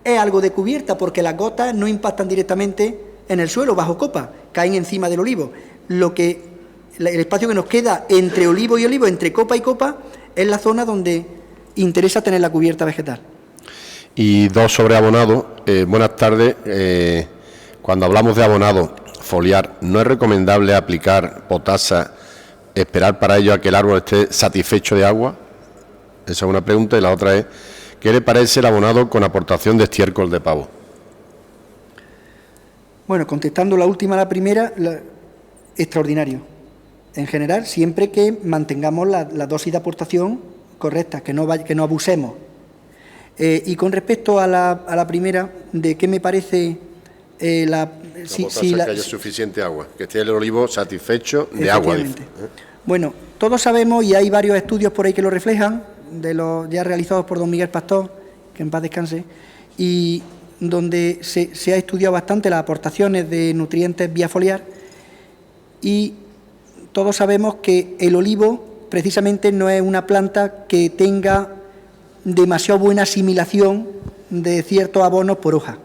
es algo de cubierta, porque las gotas no impactan directamente en el suelo bajo copa, caen encima del olivo. El espacio que nos queda entre olivo y olivo, entre copa y copa, es la zona donde interesa tener la cubierta vegetal. Y dos sobre abonado. Buenas tardes. Cuando hablamos de abonado foliar, ¿no es recomendable aplicar potasa, esperar para ello a que el árbol esté satisfecho de agua? Esa es una pregunta. Y la otra es, ¿qué le parece el abonado con aportación de estiércol de pavo? Bueno, contestando la última a la primera, extraordinario. En general, siempre que mantengamos la dosis de aportación correcta, que no abusemos. Y con respecto a la primera, de qué me parece que haya suficiente agua, que esté el olivo satisfecho de agua. Bueno, todos sabemos, y hay varios estudios por ahí que lo reflejan, de los ya realizados por don Miguel Pastor, que en paz descanse, y donde se ha estudiado bastante las aportaciones de nutrientes vía foliar, y todos sabemos que el olivo precisamente no es una planta que tenga demasiado buena asimilación de ciertos abonos por hoja.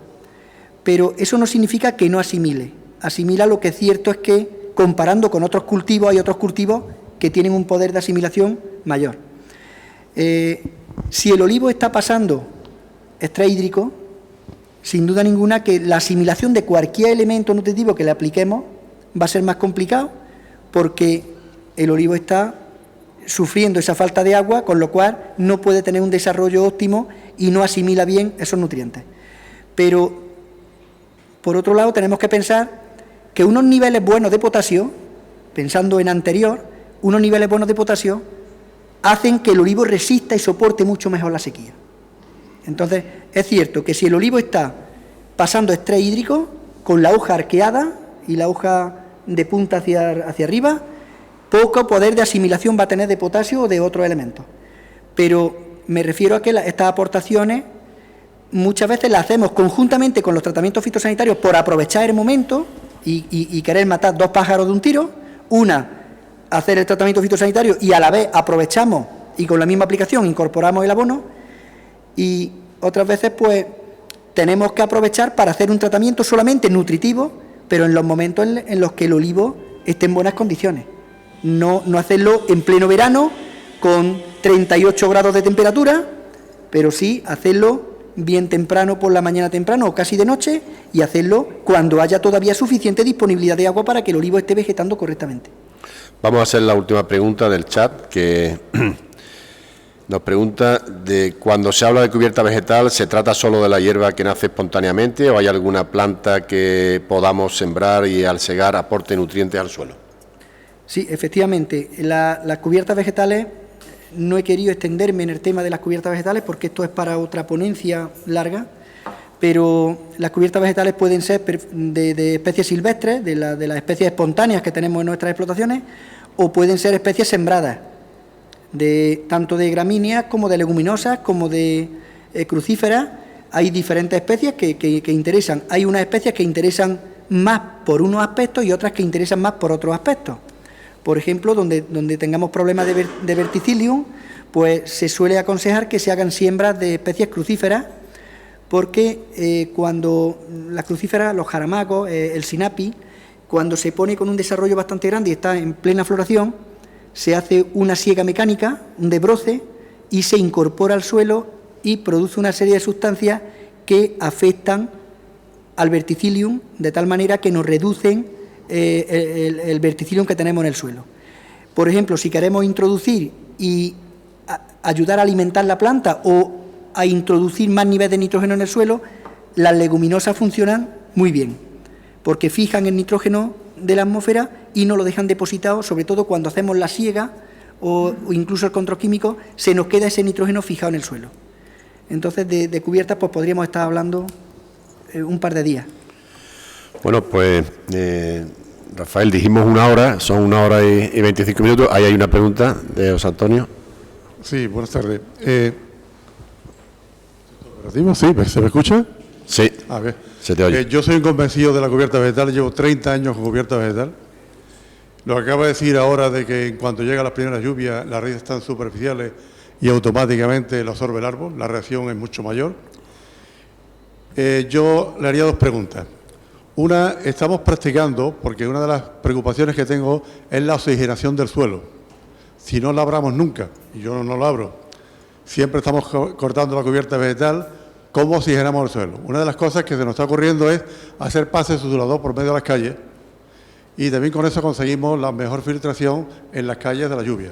Pero eso no significa que no asimile. Asimila. Lo que es cierto es que, comparando con otros cultivos, hay otros cultivos que tienen un poder de asimilación mayor. Si el olivo está pasando estrés hídrico, sin duda ninguna que la asimilación de cualquier elemento nutritivo que le apliquemos va a ser más complicado, porque el olivo está sufriendo esa falta de agua, con lo cual no puede tener un desarrollo óptimo y no asimila bien esos nutrientes. Pero, por otro lado, tenemos que pensar que unos niveles buenos de potasio, pensando en anterior, unos niveles buenos de potasio hacen que el olivo resista y soporte mucho mejor la sequía. Entonces, es cierto que si el olivo está pasando estrés hídrico, con la hoja arqueada y la hoja de punta hacia arriba, poco poder de asimilación va a tener de potasio o de otros elementos. Pero me refiero a que estas aportaciones muchas veces las hacemos conjuntamente con los tratamientos fitosanitarios por aprovechar el momento y querer matar dos pájaros de un tiro. Una, hacer el tratamiento fitosanitario y a la vez aprovechamos y con la misma aplicación incorporamos el abono, y otras veces pues tenemos que aprovechar para hacer un tratamiento solamente nutritivo, pero en los momentos en los que el olivo esté en buenas condiciones. No hacerlo en pleno verano con 38 grados de temperatura, pero sí hacerlo bien temprano, por la mañana temprano o casi de noche, y hacerlo cuando haya todavía suficiente disponibilidad de agua para que el olivo esté vegetando correctamente. Vamos a hacer la última pregunta del chat, que nos pregunta de cuando se habla de cubierta vegetal, ¿se trata solo de la hierba que nace espontáneamente o hay alguna planta que podamos sembrar y al segar aporte nutrientes al suelo? Sí, efectivamente, las cubiertas vegetales, no he querido extenderme en el tema de las cubiertas vegetales porque esto es para otra ponencia larga, pero las cubiertas vegetales pueden ser de especies silvestres, de las especies espontáneas que tenemos en nuestras explotaciones, o pueden ser especies sembradas, tanto de gramíneas como de leguminosas, como de crucíferas. Hay diferentes especies que interesan. Hay unas especies que interesan más por unos aspectos y otras que interesan más por otros aspectos. Por ejemplo, donde tengamos problemas de verticillium, pues se suele aconsejar que se hagan siembras de especies crucíferas, porque cuando las crucíferas, los jaramagos, el sinapi, cuando se pone con un desarrollo bastante grande y está en plena floración, se hace una siega mecánica, un desbroce, y se incorpora al suelo y produce una serie de sustancias que afectan al verticillium de tal manera que nos reducen el verticillium que tenemos en el suelo. Por ejemplo, si queremos introducir y ayudar a alimentar la planta o a introducir más nivel de nitrógeno en el suelo, las leguminosas funcionan muy bien, porque fijan el nitrógeno de la atmósfera y no lo dejan depositado, sobre todo cuando hacemos la siega o incluso el control químico, se nos queda ese nitrógeno fijado en el suelo. Entonces, de cubiertas pues podríamos estar hablando un par de días. Bueno, pues Rafael, dijimos 1 hora, son 1 hora y 25 minutos. Ahí hay una pregunta de José Antonio. Sí, buenas tardes. ¿Sí? ¿Se me escucha? Sí, A ver. se te oye. Yo soy un convencido de la cubierta vegetal, llevo 30 años con cubierta vegetal. Lo que acaba de decir ahora de que en cuanto llegan las primeras lluvias, las raíces están superficiales y automáticamente lo absorbe el árbol, la reacción es mucho mayor. Yo le haría 2 preguntas. Una, estamos practicando, porque una de las preocupaciones que tengo es la oxigenación del suelo. Si no labramos nunca, y yo no labro, siempre estamos cortando la cubierta vegetal, ¿cómo oxigenamos el suelo? Una de las cosas que se nos está ocurriendo es hacer pases suturador por medio de las calles, y también con eso conseguimos la mejor filtración en las calles de la lluvia,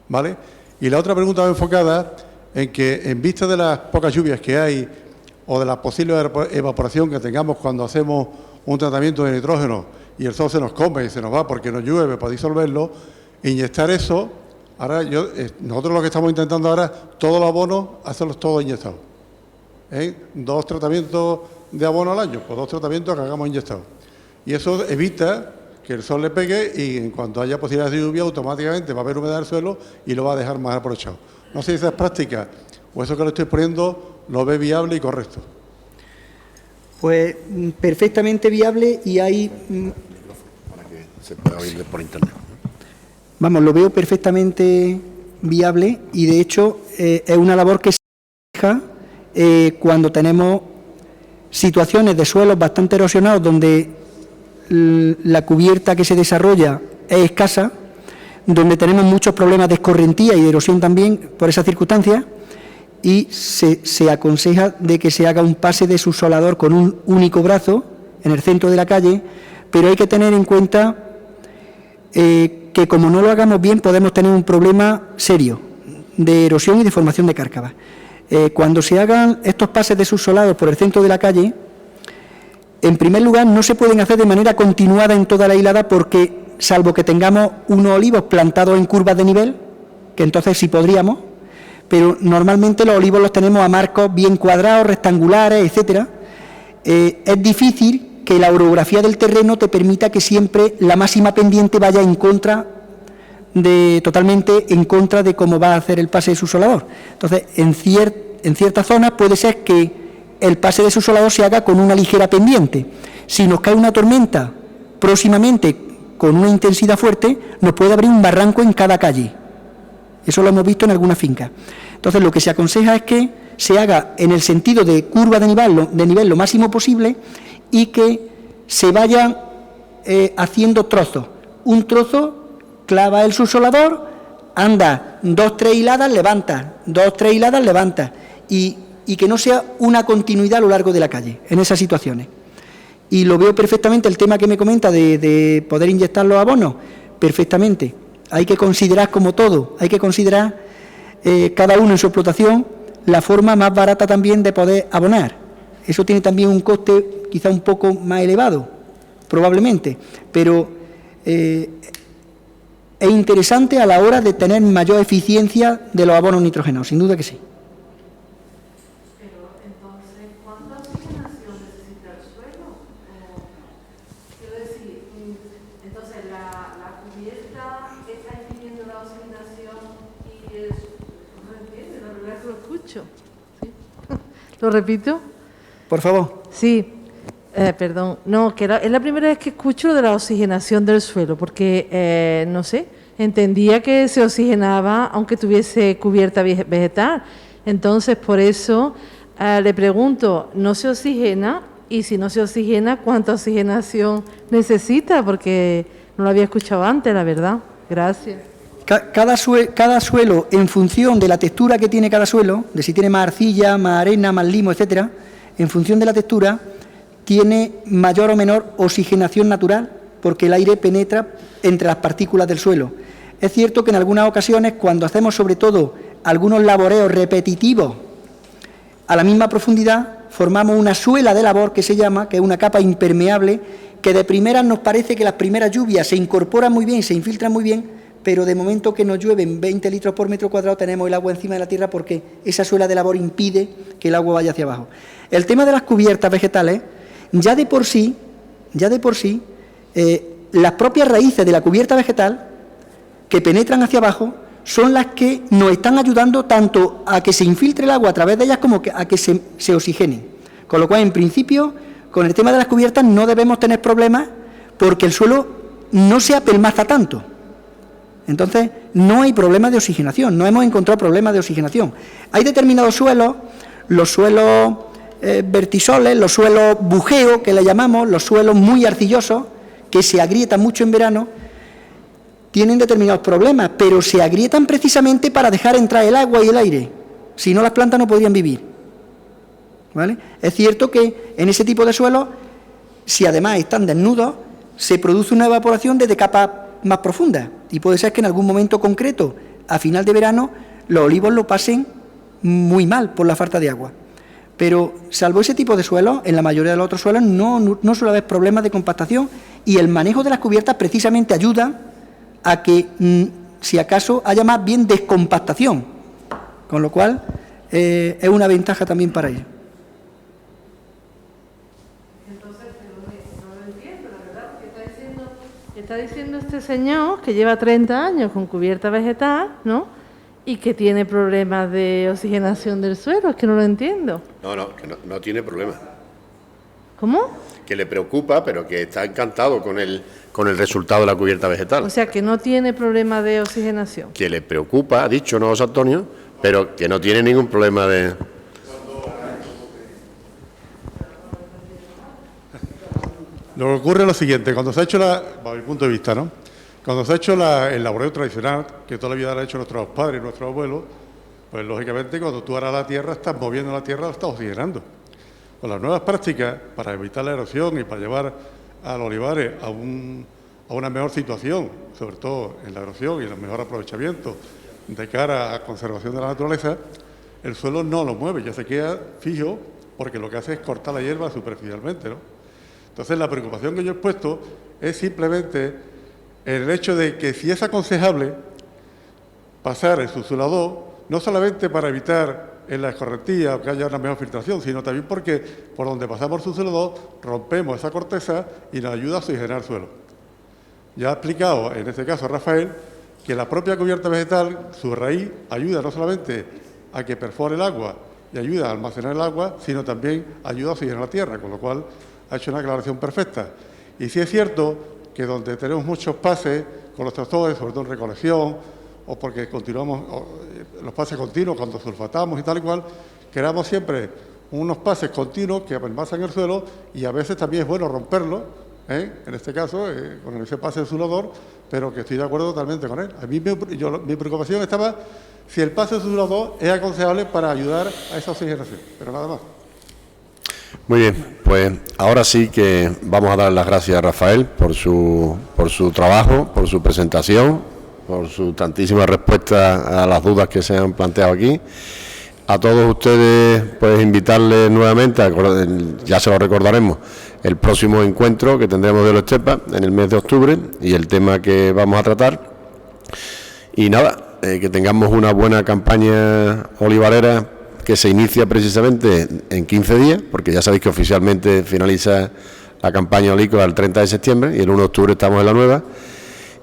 ¿vale? Y la otra pregunta va enfocada en que, en vista de las pocas lluvias que hay o de la posible evaporación que tengamos cuando hacemos un tratamiento de nitrógeno y el sol se nos come y se nos va porque no llueve para disolverlo, inyectar eso. Ahora nosotros lo que estamos intentando ahora, todos los abonos, hacerlos todos inyectados. 2 tratamientos de abono al año, pues 2 tratamientos que hagamos inyectados. Y eso evita que el sol le pegue y en cuanto haya posibilidades de lluvia, automáticamente va a haber humedad en el suelo y lo va a dejar más aprovechado. No sé si esa es práctica o eso que le estoy poniendo lo ve viable y correcto. Pues perfectamente viable y hay... Para que se pueda oír por internet. Vamos, lo veo perfectamente viable y de hecho es una labor que se deja cuando tenemos situaciones de suelos bastante erosionados donde la cubierta que se desarrolla es escasa, donde tenemos muchos problemas de escorrentía y de erosión también por esas circunstancias, y se aconseja de que se haga un pase de subsolador con un único brazo en el centro de la calle, pero hay que tener en cuenta que como no lo hagamos bien podemos tener un problema serio de erosión y de formación de cárcavas. Cuando se hagan estos pases de subsolados por el centro de la calle, en primer lugar no se pueden hacer de manera continuada en toda la hilada porque, salvo que tengamos unos olivos plantados en curvas de nivel, que entonces sí podríamos, pero normalmente los olivos los tenemos a marcos bien cuadrados, rectangulares, etcétera. Es difícil que la orografía del terreno te permita que siempre la máxima pendiente vaya totalmente en contra de cómo va a hacer el pase de subsolador. Entonces, en ciertas zonas puede ser que el pase de subsolador se haga con una ligera pendiente. Si nos cae una tormenta próximamente con una intensidad fuerte, nos puede abrir un barranco en cada calle. Eso lo hemos visto en algunas fincas. Entonces, lo que se aconseja es que se haga en el sentido de curva de nivel lo máximo posible y que se vayan haciendo trozos. Un trozo, clava el subsolador, anda 2 o 3 hiladas, levanta, 2 o 3 hiladas, levanta, y que no sea una continuidad a lo largo de la calle, en esas situaciones. Y lo veo perfectamente, el tema que me comenta de poder inyectar los abonos, perfectamente. Hay que considerar, como todo, hay que considerar cada uno en su explotación la forma más barata también de poder abonar. Eso tiene también un coste quizá un poco más elevado, probablemente, pero es interesante a la hora de tener mayor eficiencia de los abonos nitrogenados, sin duda que sí. Pero entonces, ¿cuánta oxigenación necesita el suelo? Quiero decir, entonces la cubierta está impidiendo la oxigenación y no entiende, la verdad es que lo escucho. ¿Sí? ¿Lo repito? Por favor. Sí. Perdón, no, que es la primera vez que escucho lo de la oxigenación del suelo, porque, no sé, entendía que se oxigenaba aunque tuviese cubierta vegetal. Entonces, por eso le pregunto, ¿no se oxigena? Y si no se oxigena, ¿cuánta oxigenación necesita? Porque no lo había escuchado antes, la verdad. Gracias. Cada suelo, en función de la textura que tiene cada suelo, de si tiene más arcilla, más arena, más limo, etcétera, en función de la textura, tiene mayor o menor oxigenación natural, porque el aire penetra entre las partículas del suelo. Es cierto que en algunas ocasiones, cuando hacemos sobre todo algunos laboreos repetitivos a la misma profundidad, formamos una suela de labor que se llama, que es una capa impermeable, que de primeras nos parece que las primeras lluvias se incorporan muy bien, se infiltran muy bien, pero de momento que nos llueven 20 litros por metro cuadrado tenemos el agua encima de la tierra porque esa suela de labor impide que el agua vaya hacia abajo. El tema de las cubiertas vegetales, ya de por sí, ya de por sí, las propias raíces de la cubierta vegetal que penetran hacia abajo son las que nos están ayudando tanto a que se infiltre el agua a través de ellas como a que se oxigenen. Con lo cual, en principio, con el tema de las cubiertas no debemos tener problemas porque el suelo no se apelmaza tanto. Entonces, no hay problema de oxigenación, no hemos encontrado problemas de oxigenación. Hay determinados suelos, los suelos vertisoles, los suelos bujeo, que le llamamos, los suelos muy arcillosos, que se agrietan mucho en verano, tienen determinados problemas, pero se agrietan precisamente para dejar entrar el agua y el aire. Si no, las plantas no podrían vivir. ¿Vale? Es cierto que en ese tipo de suelos, si además están desnudos, se produce una evaporación desde capas más profundas. Y puede ser que en algún momento concreto, a final de verano, los olivos lo pasen muy mal por la falta de agua. Pero, salvo ese tipo de suelos, en la mayoría de los otros suelos no suele haber problemas de compactación y el manejo de las cubiertas precisamente ayuda a que, si acaso, haya más bien descompactación, con lo cual es una ventaja también para ellos. Entonces, no lo entiendo, la verdad, porque está diciendo este señor que lleva 30 años con cubierta vegetal, ¿no?, y que tiene problemas de oxigenación del suelo, es que no lo entiendo. No, que no tiene problema. ¿Cómo? Que le preocupa, pero que está encantado con el resultado de la cubierta vegetal. O sea, que no tiene problema de oxigenación. Que le preocupa, ha dicho, ¿no, José Antonio? Pero que no tiene ningún problema de... Lo que ocurre es lo siguiente, cuando se ha hecho bajo mi punto de vista, ¿no? Cuando se ha hecho el laboreo tradicional, que toda la vida lo han hecho nuestros padres y nuestros abuelos, pues lógicamente cuando tú aras la tierra, estás moviendo la tierra, la estás oxigenando. Con las nuevas prácticas, para evitar la erosión y para llevar a los olivares a una mejor situación, sobre todo en la erosión y en el mejor aprovechamiento de cara a conservación de la naturaleza, el suelo no lo mueve, ya se queda fijo, porque lo que hace es cortar la hierba superficialmente, ¿no? Entonces, la preocupación que yo he expuesto es simplemente el hecho de que si es aconsejable pasar el subsuelador, no solamente para evitar en la escorrentía o que haya una mejor filtración, sino también porque por donde pasamos el subsuelador rompemos esa corteza y nos ayuda a oxigenar el suelo. Ya ha explicado, en este caso Rafael, que la propia cubierta vegetal, su raíz, ayuda no solamente a que perfore el agua y ayuda a almacenar el agua, sino también ayuda a oxigenar la tierra, con lo cual ha hecho una aclaración perfecta. Y sí es cierto que donde tenemos muchos pases con los tractores, sobre todo en recolección, o porque continuamos los pases continuos cuando sulfatamos y tal y cual, queramos siempre unos pases continuos que apelmazan el suelo y a veces también es bueno romperlo, en este caso, con ese pase del sulador, pero que estoy de acuerdo totalmente con él. A mí mi preocupación estaba si el pase del sulador es aconsejable para ayudar a esa oxigenación, pero nada más. Muy bien, pues ahora sí que vamos a dar las gracias a Rafael por su trabajo, por su presentación, por su tantísima respuesta a las dudas que se han planteado aquí. A todos ustedes, pues invitarles nuevamente, ya se lo recordaremos, el próximo encuentro que tendremos de Oloestepa en el mes de octubre y el tema que vamos a tratar. Y nada, que tengamos una buena campaña olivarera que se inicia precisamente en 15 días, porque ya sabéis que oficialmente finaliza la campaña olícola el 30 de septiembre y el 1 de octubre estamos en la nueva,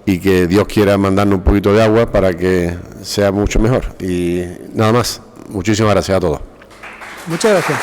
y que Dios quiera mandarnos un poquito de agua para que sea mucho mejor. Y nada más, muchísimas gracias a todos. Muchas gracias.